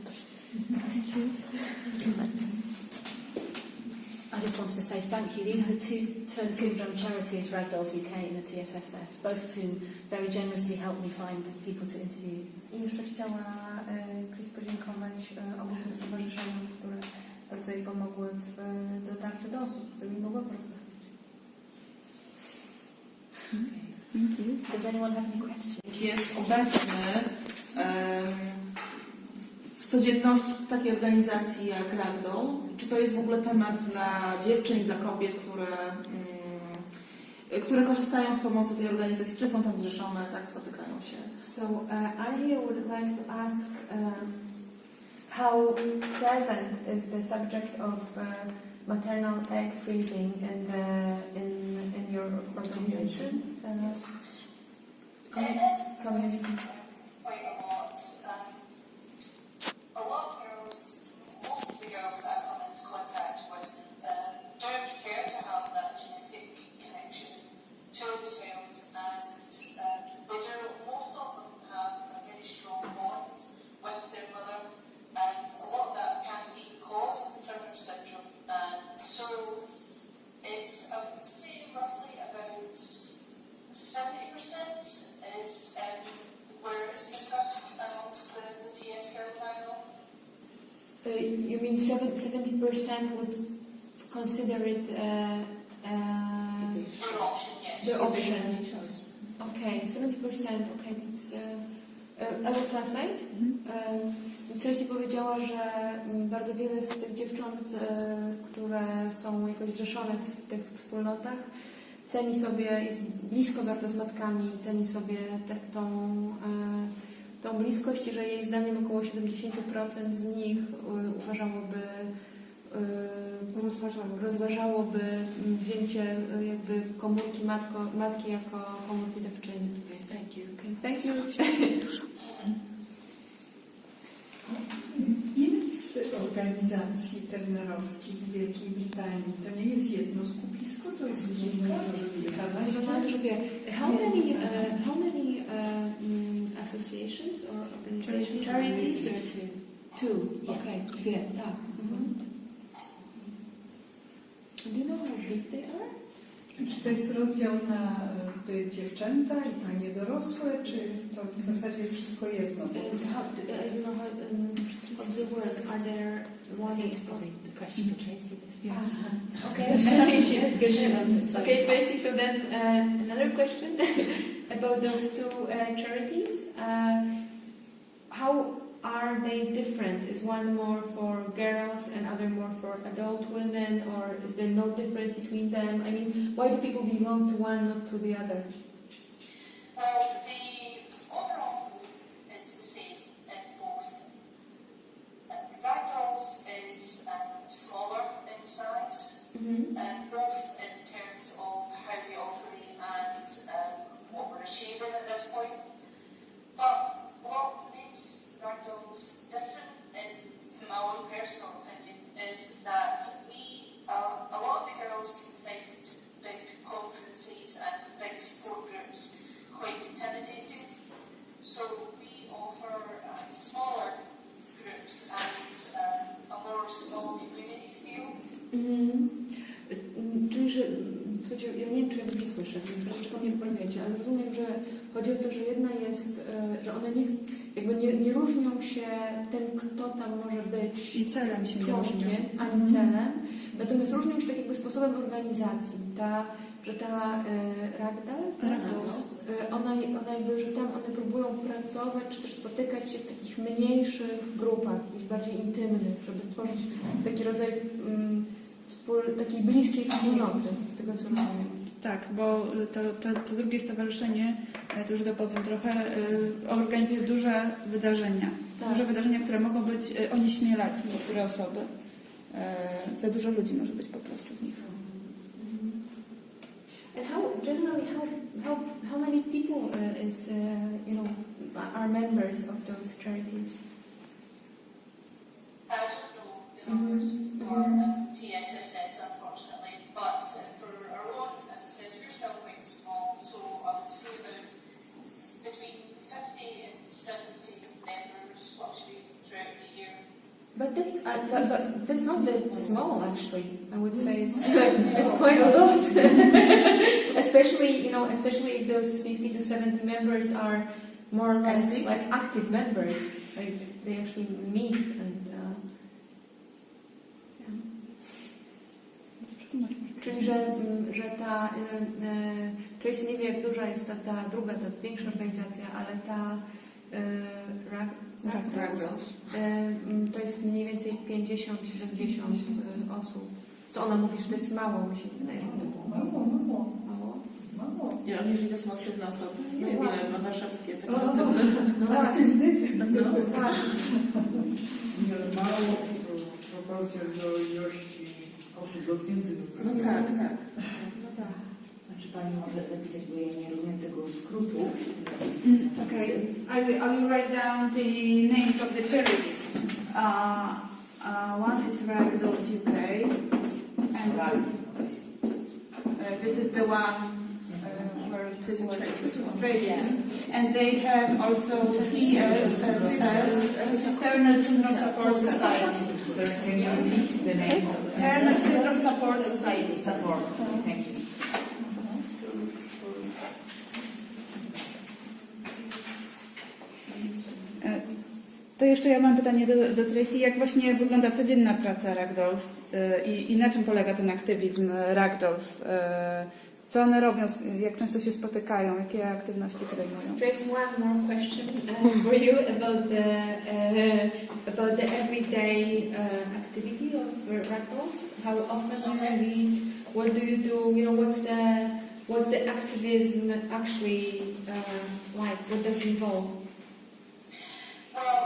I just wanted to say thank you. These are the two Turner Syndrome charities, Ragdolls UK and the TSSS, both of whom very generously helped me find people to interview. I jeszcze chciała Chris podziękować obu tym stowarzyszeniom, które bardzo jej pomogły w dotarciu do osób, z którymi mogła porozmawiać. Does anyone have any questions? Jest obecny w codzienności takiej organizacji jak Ragdoll? Czy to jest w ogóle temat dla dziewczyn, dla kobiet, które korzystają z pomocy tej organizacji, które są tam zrzeszone, tak, spotykają się? So I here would like to ask how present is the subject of maternal egg freezing in your organization? Community. Quite a lot. A lot of girls, most of the girls that I come into contact with, do prefer to have that genetic connection to the child, and they do. Most of them have a very strong bond with their mother, and a lot of that can be because of the Turner syndrome. And so it's, I would say, roughly about 70% is where it's discussed amongst the TS girls I know. You mean 70% would consider it The option, yes. the option? Okay, 70%. Okay, that's. I will translate. Tracey powiedziała, że bardzo wiele z tych dziewcząt, które są jakoś zrzeszone w tych wspólnotach, ceni sobie, jest blisko bardzo z matkami, ceni sobie tą bliskość i że jej zdaniem około 70% z nich rozważałoby wzięcie jakby komórki matki jako komórki dawczyni. Thank you. Okay, thank you. Ile jest organizacji turnerowskich w Wielkiej Brytanii? To nie jest jedno skupisko, to jest kilka, How many associations or organizations? Charities? Two. Okay, dwie, tak. Do you know how big they are? Czy to jest rozdział na dziewczęta i panie dorosłe, czy to w zasadzie jest wszystko jedno? How do they work? Are there one It's probably the question for Tracey. Yes. Okay. Okay, Tracey. So then another question about those two charities. How are they different? Is one more for girls and other more for adult women, or is there no difference between them? I mean, why do people belong to one, not to the other? Well, the overall is the same in both. Ragdolls is smaller in size, both in terms of how we operate and what we're achieving at this point. But what makes Ragdolls different, in my own personal opinion, is that a lot of the girls can find big conferences and big support groups quite intimidating. So we offer smaller groups and a more small community feel. Czyli, że w zasadzie, ja nie wiem, czy ja dobrze słyszę, więc troszeczkę mnie poprawiacie, ale rozumiem, że chodzi o to, że jedna jest, że one nie różnią się tym, kto tam może być I celem się nie członkiem, różnią. ani celem, natomiast różnią się tak jakby sposobem organizacji. Że ta Ragdolls, ona jakby, że tam one próbują pracować, czy też spotykać się w takich mniejszych grupach, jakichś bardziej intymnych, żeby stworzyć taki rodzaj takiej bliskiej wspólnoty, z tego co rozumiem. Tak, bo to drugie stowarzyszenie, to już dopowiem trochę, organizuje duże wydarzenia. Tak. Duże wydarzenia, które mogą być onieśmielać niektóre osoby. Za dużo ludzi może być po prostu w nich. And how many people are members of those charities? I don't know the numbers for TSSS, unfortunately, but for our own, as I said, we're still quite small, so I would say about between 50 and 70 members fluctuating throughout the year. But that's not that small, actually. I would say it's quite a lot, especially if those 50 to 70 members are more or less like active members, like they actually meet and. Czyli, że ta Tracey nie wie, jak duża jest ta druga, ta większa organizacja, ale ta Ragdolls. To jest mniej więcej 50-70 osób. Co ona mówi, że to jest mało, mi się wydaje, że to było mało. Ja, jeżeli to są aktywne osoby, No nie właśnie. wiem, warszawskie, takie No aktywne. Aktywnych? No właśnie. Mało w proporcjach do ilości osób dotkniętych. No tak. No tak. Znaczy Pani może zapisać, bo ja nie rozumiem tego skrótu. Okay, I will write down the names of the charities. One is Ragdolls UK, and this is the one where this is Tracy. And they have also TS, Turner Syndrome Support Society. Can you repeat the name of the Turner Syndrome Support Society. support? Thank you. To jeszcze ja mam pytanie do Tracey. Jak właśnie wygląda codzienna praca Ragdolls i na czym polega ten aktywizm Ragdolls? Co one robią? Jak często się spotykają? Jakie aktywności podejmują? There's one more question for you about the everyday activity of Ragdolls. How often do you meet? What do you do? What's the activism actually like? What does it involve? Well,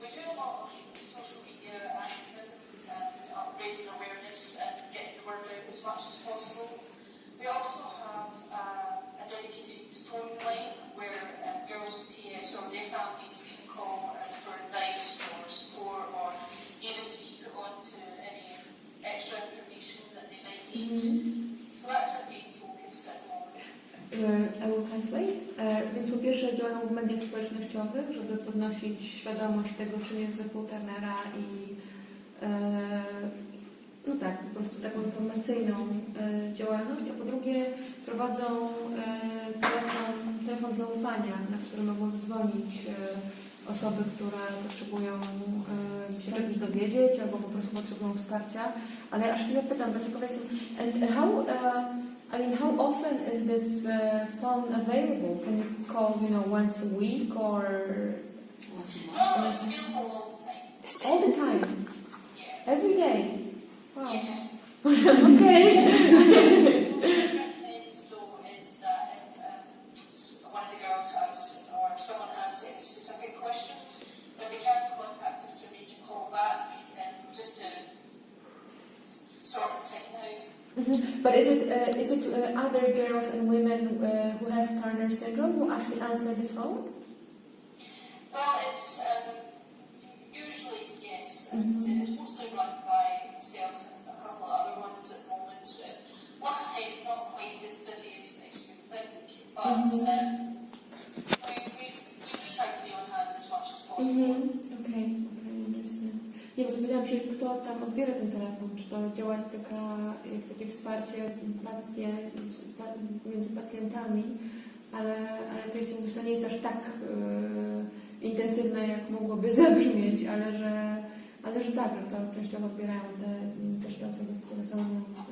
we do a lot of social media activism and raising awareness and getting the word out as much as possible. We also have a dedicated phone line where girls with TS or their families can call for advice or support or even to be put on to any extra information that they might need. So that's our main focus at the moment. I will translate. Więc po pierwsze działają w mediach społecznościowych, żeby podnosić świadomość tego, czym jest zespół Turnera i no tak, po prostu taką informacyjną działalność, a po drugie prowadzą telefon zaufania, na który mogą zadzwonić osoby, które potrzebują się czegoś dowiedzieć albo po prostu potrzebują wsparcia. Ale aż się zapytam, bo ciekawa jestem, and how often is this phone available? Can you call, once a week or No, it's available all the time. all the time? Yeah. Every day? Wow. Yeah. Okay. What I recommend though is that if one of the girls has or someone has any specific questions, then they can contact us to arrange a call back and just to sort the thing out. But is it other girls and women who have Turner syndrome who actually answer the phone? Well, it's usually yes. As I said, it's mostly run by myself and a couple of other ones at the moment. So luckily, it's not quite as busy as you would think, but we do try to be on hand as much as possible. Okay, understand. Nie, bo zapytałam się, kto tam odbiera ten telefon, czy to działa jak takie wsparcie między pacjentami, ale to jest, to nie jest aż tak intensywne, jak mogłoby zabrzmieć, ale że tak, że to częściowo odbierają też te osoby, które są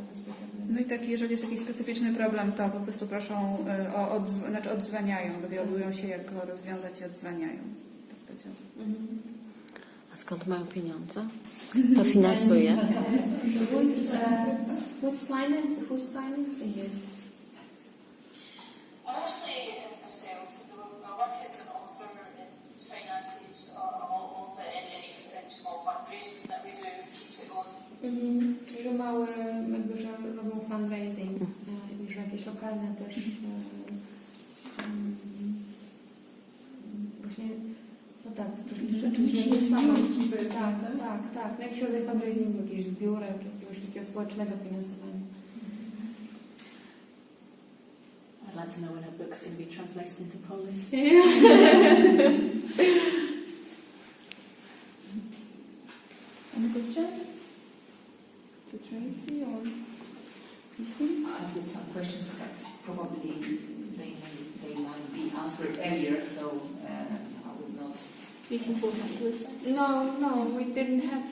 bezpośrednie. No i tak, jeżeli jest jakiś specyficzny problem, to po prostu proszą odzwaniają, dowiadują się, jak go rozwiązać i odzwaniają. Tak to działa. A skąd mają pieniądze? To finansuje. Who's financing it? Mostly myself. My work as an author finances all of any small fundraising that we do keeps it going. Czyli że małe, jakby, że robią fundraising i że jakieś lokalne też właśnie, no tak, czyli że sama, tak, no jakiś rodzaj fundraisingu, jakichś zbiórek, jakiegoś takiego społecznego finansowania. I'd like to know when her book's going to be translated into Polish. Any questions? To Tracey or Kristine? I've got some questions that probably they might be answered earlier, so I would not. You can talk afterwards. No, we didn't have.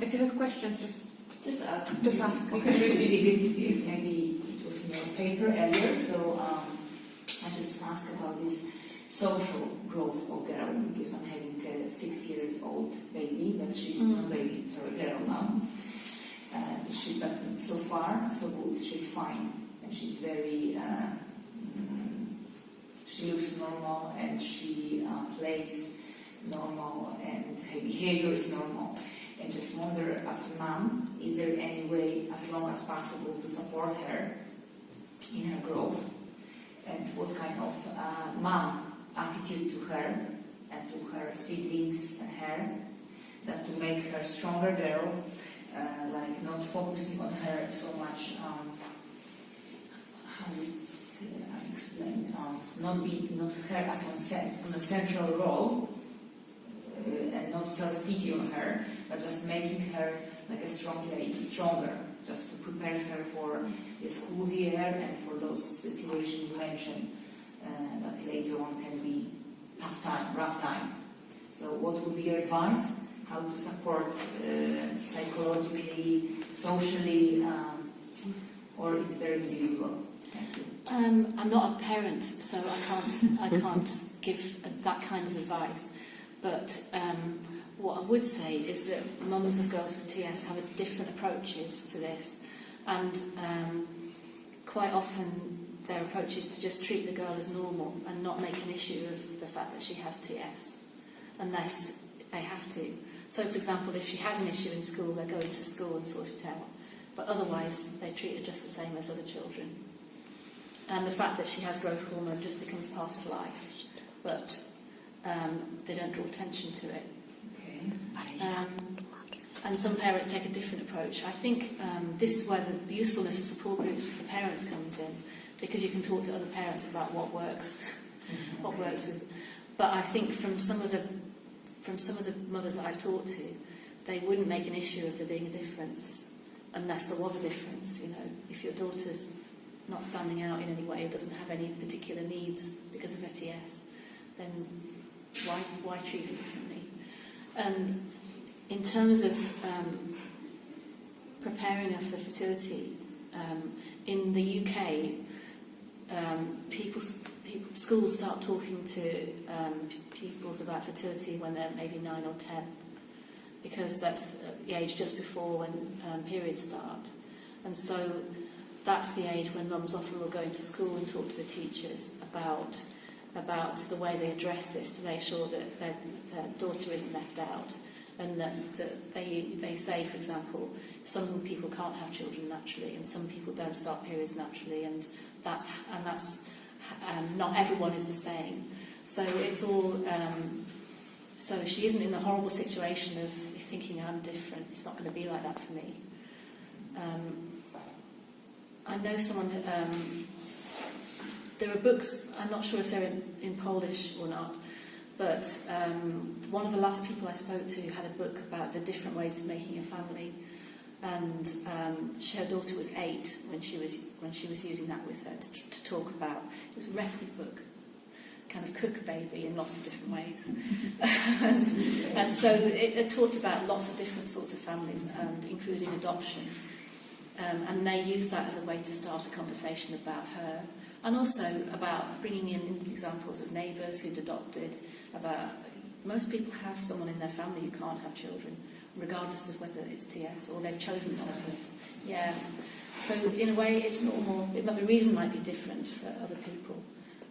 If you have questions, just ask. Just ask. Because maybe it was in your paper earlier, so I just asked about this social growth of girl, because I'm having a 6 years old baby, but she's not baby, sorry, girl now. But so far, so good. She's fine, and she's very. She looks normal, and she plays normal, and her behavior is normal. And just wonder, as a mom, is there any way, as long as possible, to support her in her growth? And what kind of mom attitude to her and to her siblings and her, that to make her stronger girl, like not focusing on her so much, how would I explain, not her as on a central role, and not self-pity on her, but just making her like a strong lady, stronger, just to prepare her for the school year and for those situations you mentioned that later on can be rough time. So what would be your advice? How to support psychologically, socially, or it's very individual? Thank you. I'm not a parent, so I can't give that kind of advice. But what I would say is that mums of girls with TS have different approaches to this, and quite often their approach is to just treat the girl as normal and not make an issue of the fact that she has TS, unless they have to. So, for example, if she has an issue in school, they're going to school and sort it out, but otherwise they treat her just the same as other children. And the fact that she has growth hormone just becomes part of life, but they don't draw attention to it. Okay. And some parents take a different approach. I think this is where the usefulness of support groups for parents comes in, because you can talk to other parents about what works, what works with. But I think from some of the mothers that I've talked to, they wouldn't make an issue of there being a difference unless there was a difference. You know, if your daughter's not standing out in any way, or doesn't have any particular needs because of her TS, then why treat her differently? And in terms of preparing her for fertility, in the UK, schools start talking to pupils about fertility when they're maybe 9 or 10, because that's the age just before when periods start. And so that's the age when mums often will go into school and talk to the teachers about the way they address this, to make sure that their daughter isn't left out, and that they say, for example, some people can't have children naturally, and some people don't start periods naturally, and that's not everyone is the same. So it's all so she isn't in the horrible situation of thinking I'm different. It's not going to be like that for me. I know someone. There are books, I'm not sure if they're in Polish or not, but one of the last people I spoke to had a book about the different ways of making a family, and her daughter was 8 when she was using that with her to talk about. It was a recipe book, kind of cook a baby in lots of different ways. and so it talked about lots of different sorts of families, and including adoption. And they used that as a way to start a conversation about her, and also about bringing in examples of neighbours who'd adopted, about most people have someone in their family who can't have children, regardless of whether it's TS or they've chosen not to. Yeah. So in a way, it's normal. But the reason might be different for other people,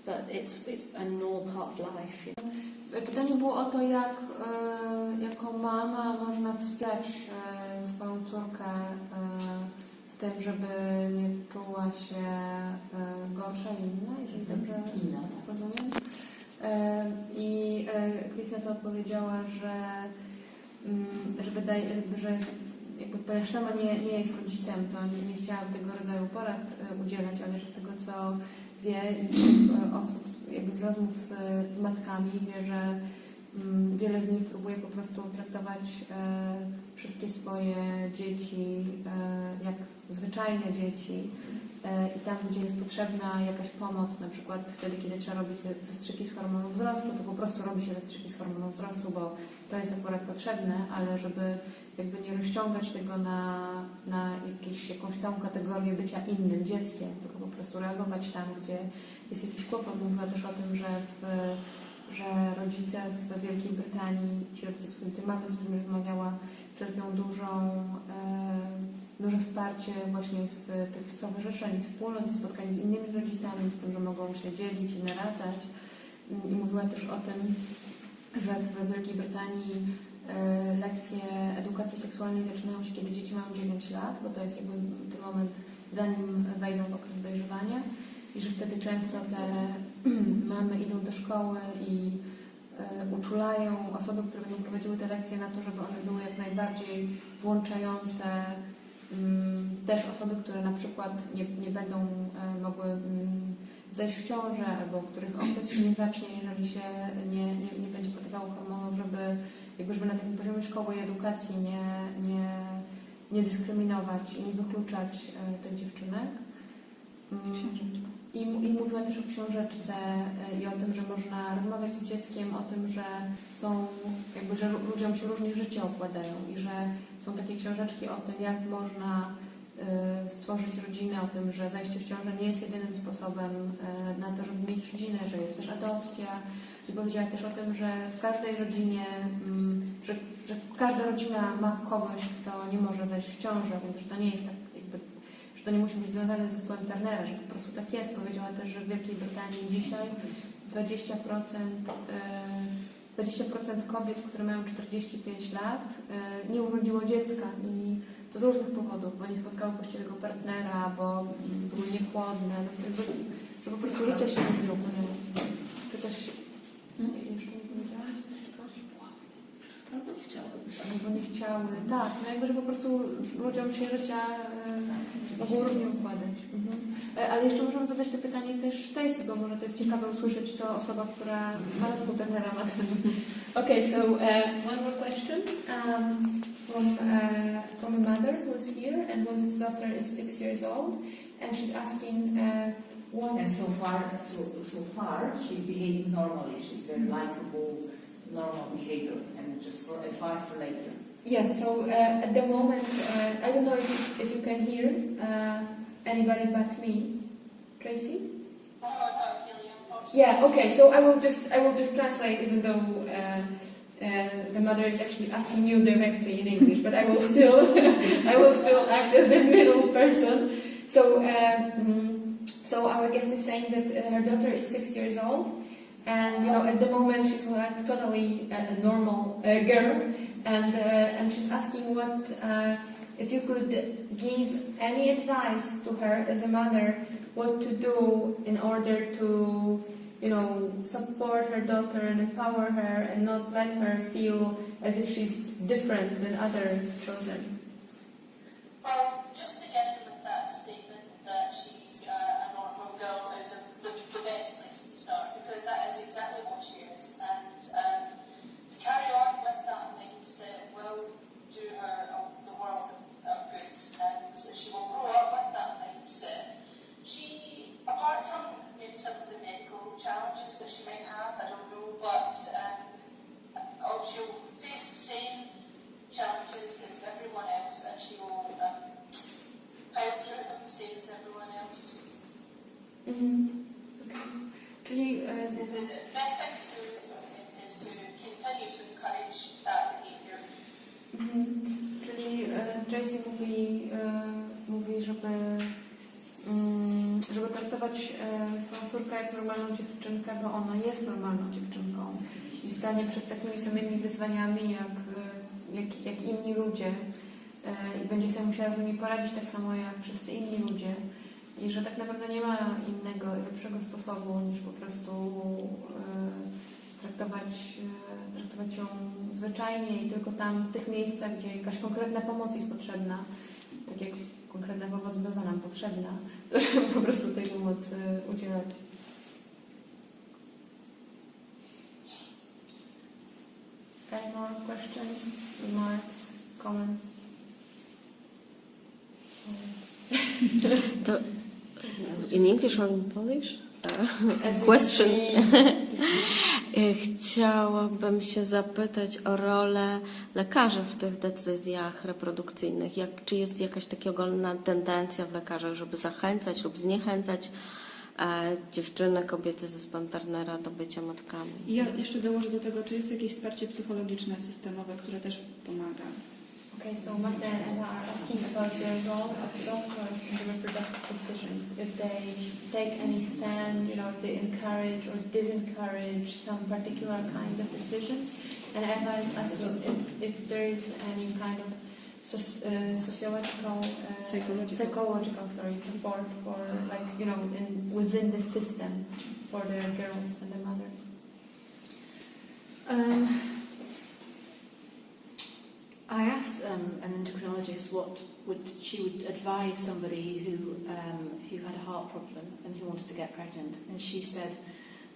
but it's a normal part of life. Yeah. Pytanie było o to, jak jako mama można wspierać swoją córkę w tym, żeby nie czuła się gorsza i inna, jeżeli dobrze rozumiem. I Kristine to odpowiedziała, że jakby ponieważ sama nie jest rodzicem, to nie chciałam tego rodzaju porad udzielać, ale że z tego, co wie i z tych osób, jakby z rozmów z matkami, wie, że wiele z nich próbuje po prostu traktować wszystkie swoje dzieci jak zwyczajne dzieci i tam, gdzie jest potrzebna jakaś pomoc, na przykład wtedy, kiedy trzeba robić zastrzyki z hormonu wzrostu, to po prostu robi się zastrzyki z hormonu wzrostu, bo to jest akurat potrzebne, ale żeby jakby nie rozciągać tego na jakąś tą kategorię bycia innym dzieckiem, tylko po prostu reagować tam, gdzie jest jakiś kłopot. Mówiła też o tym, że rodzice w Wielkiej Brytanii, ci rodzice, z którymi mamy, z którymi rozmawiała, czerpią duże wsparcie właśnie z tych stowarzyszeń, wspólnot, ze spotkań z innymi rodzicami, z tym, że mogą się dzielić i naradzać. I mówiła też o tym, że w Wielkiej Brytanii lekcje edukacji seksualnej zaczynają się, kiedy dzieci mają 9 lat, bo to jest jakby ten moment, zanim wejdą w okres dojrzewania i że wtedy często te mamy idą do szkoły i uczulają osoby, które będą prowadziły te lekcje na to, żeby one były jak najbardziej włączające też osoby, które na przykład nie będą mogły zajść w ciążę albo których okres się nie zacznie, jeżeli się nie będzie podawało hormonów, żeby na takim poziomie szkoły i edukacji nie dyskryminować i nie wykluczać tych dziewczynek. I mówiła też o książeczce i o tym, że można rozmawiać z dzieckiem, o tym, że że ludziom się różnie życie układają i że są takie książeczki o tym, jak można stworzyć rodzinę, o tym, że zajście w ciążę nie jest jedynym sposobem na to, żeby mieć rodzinę, że jest też adopcja. I powiedziała też o tym, że w każdej rodzinie, że każda rodzina ma kogoś, kto nie może zajść w ciążę, więc że to nie jest tak, że to nie musi być związane z zespołem Turnera, że po prostu tak jest. Powiedziała też, że w Wielkiej Brytanii dzisiaj 20% kobiet, które mają 45 lat, nie urodziło dziecka i to z różnych powodów, bo nie spotkały właściwego partnera, bo były niepłodne, że po prostu życie się różnie układało. Czy coś jeszcze nie powiedziałam? Albo nie chciały. Albo nie chciały. Tak, no jakby, że po prostu ludziom się życia mogą różnie układać. Ale jeszcze możemy zadać to pytanie też Tracey, bo może to jest ciekawe usłyszeć, co osoba, która ma zespół Turnera ma ten. Okay, so one more question from a mother who's here and whose daughter is 6 years old, and she's asking what. And so far, she's behaving normally. She's very likable, normal behavior, and just for advice for later. Yes. So at the moment, I don't know if you can hear anybody but me, Tracey. Oh, not really, unfortunately. Yeah. Okay. So I will just translate, even though the mother is actually asking you directly in English, but I will still act as the middle person. So our guest is saying that her daughter is 6 years old, and at the moment she's like totally a normal girl, and she's asking what if you could give any advice to her as a mother, what to do in order to support her daughter and empower her and not let her feel as if she's different than other children. Well, just beginning with that statement that she's a normal girl is the best place to start, because that is exactly what she is. And to carry on with that mindset will do her the world of good, and she will grow up with that mindset. She, apart from maybe some of the medical challenges that she might have, I don't know, but she'll face the same challenges as everyone else, and she will pile through them the same as everyone else. Okay. Czyli the best thing to do is to continue mówi, żeby traktować swoją córkę jak normalną dziewczynkę, bo ona jest normalną dziewczynką i stanie przed takimi samymi wyzwaniami jak inni ludzie i będzie sobie musiała z nimi poradzić tak samo jak wszyscy inni ludzie i że tak naprawdę nie ma innego i lepszego sposobu niż po prostu traktować ją zwyczajnie i tylko tam w tych miejscach, gdzie jakaś konkretna pomoc jest potrzebna, tak jak konkretna pomoc bywa nam potrzebna, to żeby po prostu tej pomocy udzielać. Any more questions, remarks, comments? To in English or in Polish? Question. Chciałabym się zapytać o rolę lekarzy w tych decyzjach reprodukcyjnych. Czy jest jakaś taka ogólna tendencja w lekarzach, żeby zachęcać lub zniechęcać dziewczyny, kobiety z zespołem Turnera do bycia matkami? Ja jeszcze dołożę do tego, czy jest jakieś wsparcie psychologiczne, systemowe, które też pomaga. Okay, so Magda and I are asking about the role of doctors in the reproductive decisions. If they take any stand, if they encourage or disencourage some particular kinds of decisions. And Eva is asking if there is any kind of psychological support for, within the system for the girls and the mothers. I asked an endocrinologist what she would advise somebody who had a heart problem and who wanted to get pregnant, and she said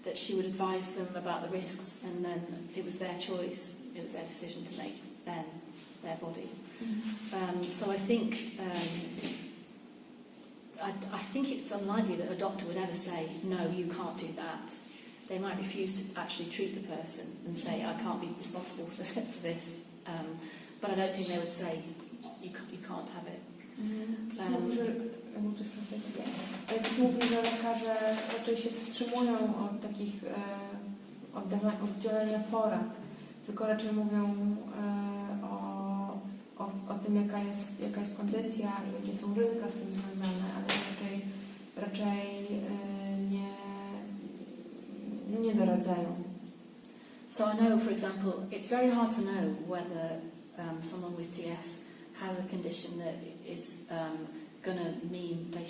that she would advise them about the risks, and then it was their choice, it was their decision to make, then their body. Mm-hmm. So I think I think it's unlikely that a doctor would ever say, no, you can't do that. They might refuse to actually treat the person and say, I can't be responsible for this. But I don't think they would say, you can't have it. Mówi, że lekarze raczej się wstrzymują od takich oddzielenia porad, tylko raczej mówią o tym, jaka jest kondycja i jakie są ryzyka z tym związane, ale raczej nie doradzają. So I know, for example, it's very hard to know whether someone with TS has a condition that is going to mean they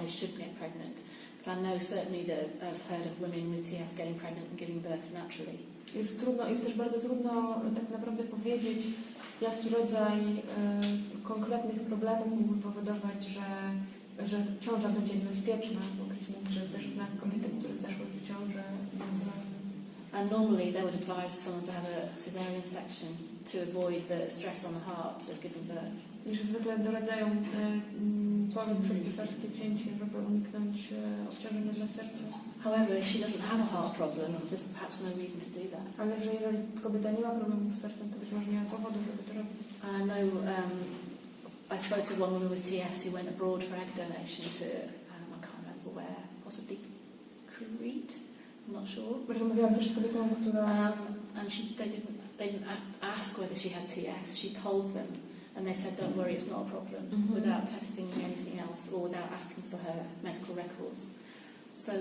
should get pregnant. Because I know certainly that I've heard of women with TS getting pregnant and giving birth naturally. Jest też bardzo trudno tak naprawdę powiedzieć, jaki rodzaj konkretnych problemów mógłby powodować, że ciąża będzie niebezpieczna, bo Chris mówi, że też zna kobiety, które zaszły w ciążę. And normally they would advise someone to have a cesarean section to avoid the stress on the heart of giving birth. I że zwykle doradzają poród przez cesarskie cięcie, żeby uniknąć obciążenia dla serca. However, if she doesn't have a heart problem, there's perhaps no reason to do that. Ale że jeżeli kobieta nie ma problemu z sercem, to być może nie ma powodu, żeby to robić. I know I spoke to one woman with TS who went abroad for egg donation to I can't remember where, possibly Crete. I'm not sure. Rozmawiałam też z kobietą, która... And they didn't ask whether she had TS. She told them, and they said, "Don't worry, it's not a problem," without testing anything else or without asking for her medical records. So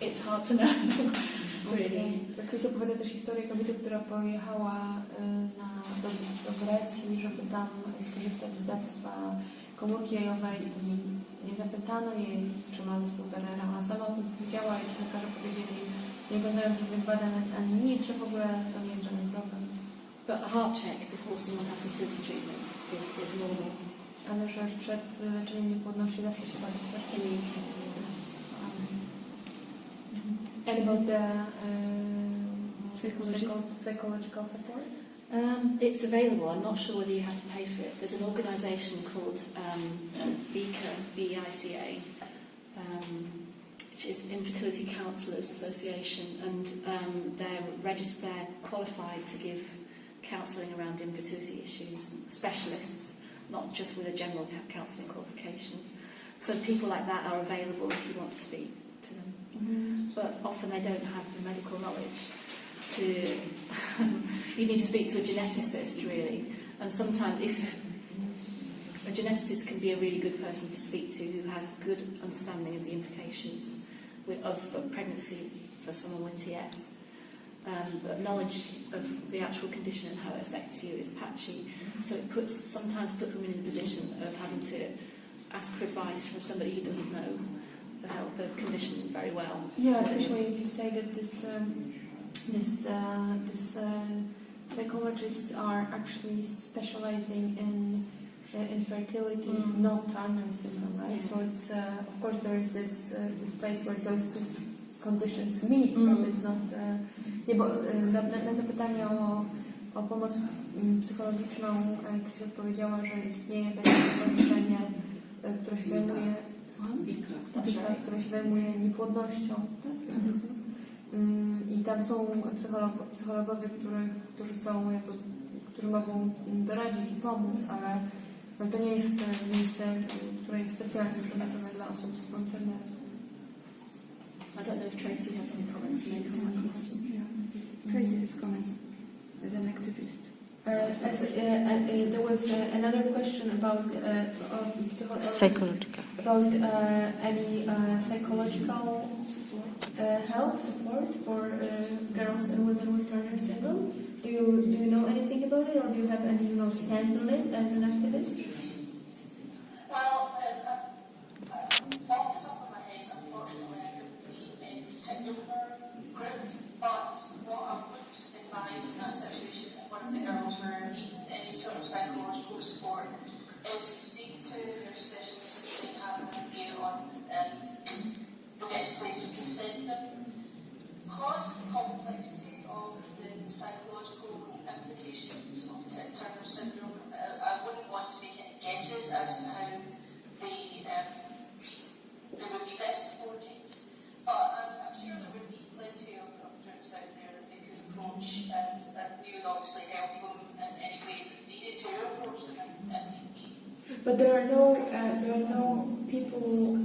it's hard to know, really. Chris opowiada też historię kobiety, która pojechała do Grecji, żeby tam skorzystać z dawstwa komórki jajowej i nie zapytano jej, czy ma zespół Turnera. Ona sama o tym powiedziała i lekarze powiedzieli, nie oglądając żadnych badań ani nic, że w ogóle to nie jest żaden problem. But a heart check before someone has fertility treatment is normal. Ale że przed leczeniem niepłodności zawsze się bada serce. And about the psychological support? It's available. I'm not sure whether you have to pay for it. There's an organisation called BICA, B-I-C-A, which is Infertility Counsellors Association, and they're qualified to give counselling around infertility issues, specialists, not just with a general counselling qualification. So people like that are available if you want to speak to them. But often they don't have the medical knowledge you need to speak to a geneticist, really. And sometimes if a geneticist can be a really good person to speak to who has good understanding of the implications of pregnancy for someone with TS. But knowledge of the actual condition and how it affects you is patchy. So it sometimes puts women in a position of having to ask for advice from somebody who doesn't know the condition very well. Yeah, especially if you say that this psychologists are actually specializing in infertility, not Turner syndrome, right? So it's of course there is this place where those two conditions meet, but it's not. Nie, bo na to pytanie o pomoc psychologiczną Tracey odpowiedziała, że istnieje takie stowarzyszenie, które się zajmuje które się zajmuje niepłodnością. Tak? I tam są psychologowie, którzy mogą doradzić i pomóc, ale to nie jest miejsce, które jest specjalnie przeznaczone dla osób z zespołu Turnera. I don't know if Tracey has any comments to make on that question. Tracey has comments as an activist. There was another question about Psychological. About any psychological help, support for girls and women with Turner syndrome. Do you know anything about it, or do you have any stand on it as an activist? Well, off the top of my head, unfortunately, I couldn't name any particular group, but what I would advise in that situation, if one of the girls were needing any sort of psychological support, is to speak to your specialist if they have an idea on the best place to send them. Because of the complexity of the psychological implications of Turner syndrome, I wouldn't want to make any guesses as to how they would be best supported. But I'm sure there would be plenty of groups out there that they could approach, and we would obviously help them in any way that needed to approach them if need be. But there are no people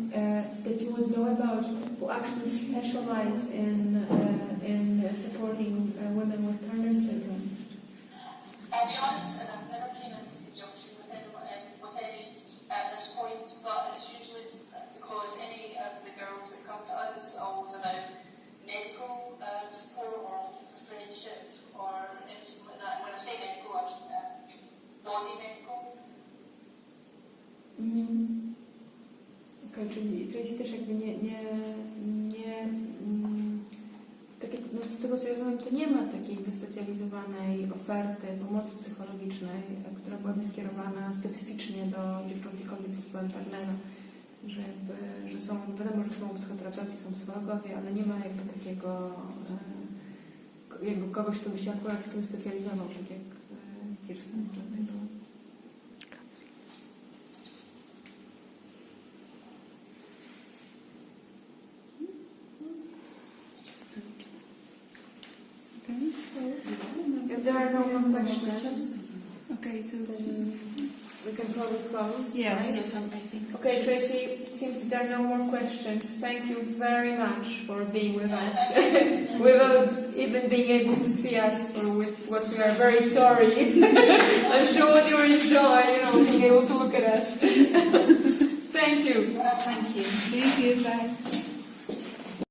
that you would know about who actually specialize in supporting women with Turner syndrome. I'll be honest, and I've never came into conjunction with any at this point, but it's usually because any of the girls that come to us, it's always about medical support or looking for friendship or anything like that. When I say medical, I mean body medical. Okay, czyli Tracey też jakby tak jak, z tego co ja rozumiem, to nie ma takiej wyspecjalizowanej oferty pomocy psychologicznej, która byłaby skierowana specyficznie do dziewcząt i kobiet z zespołem Turnera, że są, wiadomo, że są psychoterapeuci, są psychologowie, ale nie ma jakby takiego kogoś, kto by się akurat w tym specjalizował, tak jak Kirsten. If there are no more questions, Okay, so we can probably close. Yes, right? yes, I think. Okay, Tracey, it seems that there are no more questions. Thank you very much for being with us, without even being able to see us, for what we are very sorry. I'm sure you enjoy, being able to look at us. Thank you. Thank you. thank you, bye.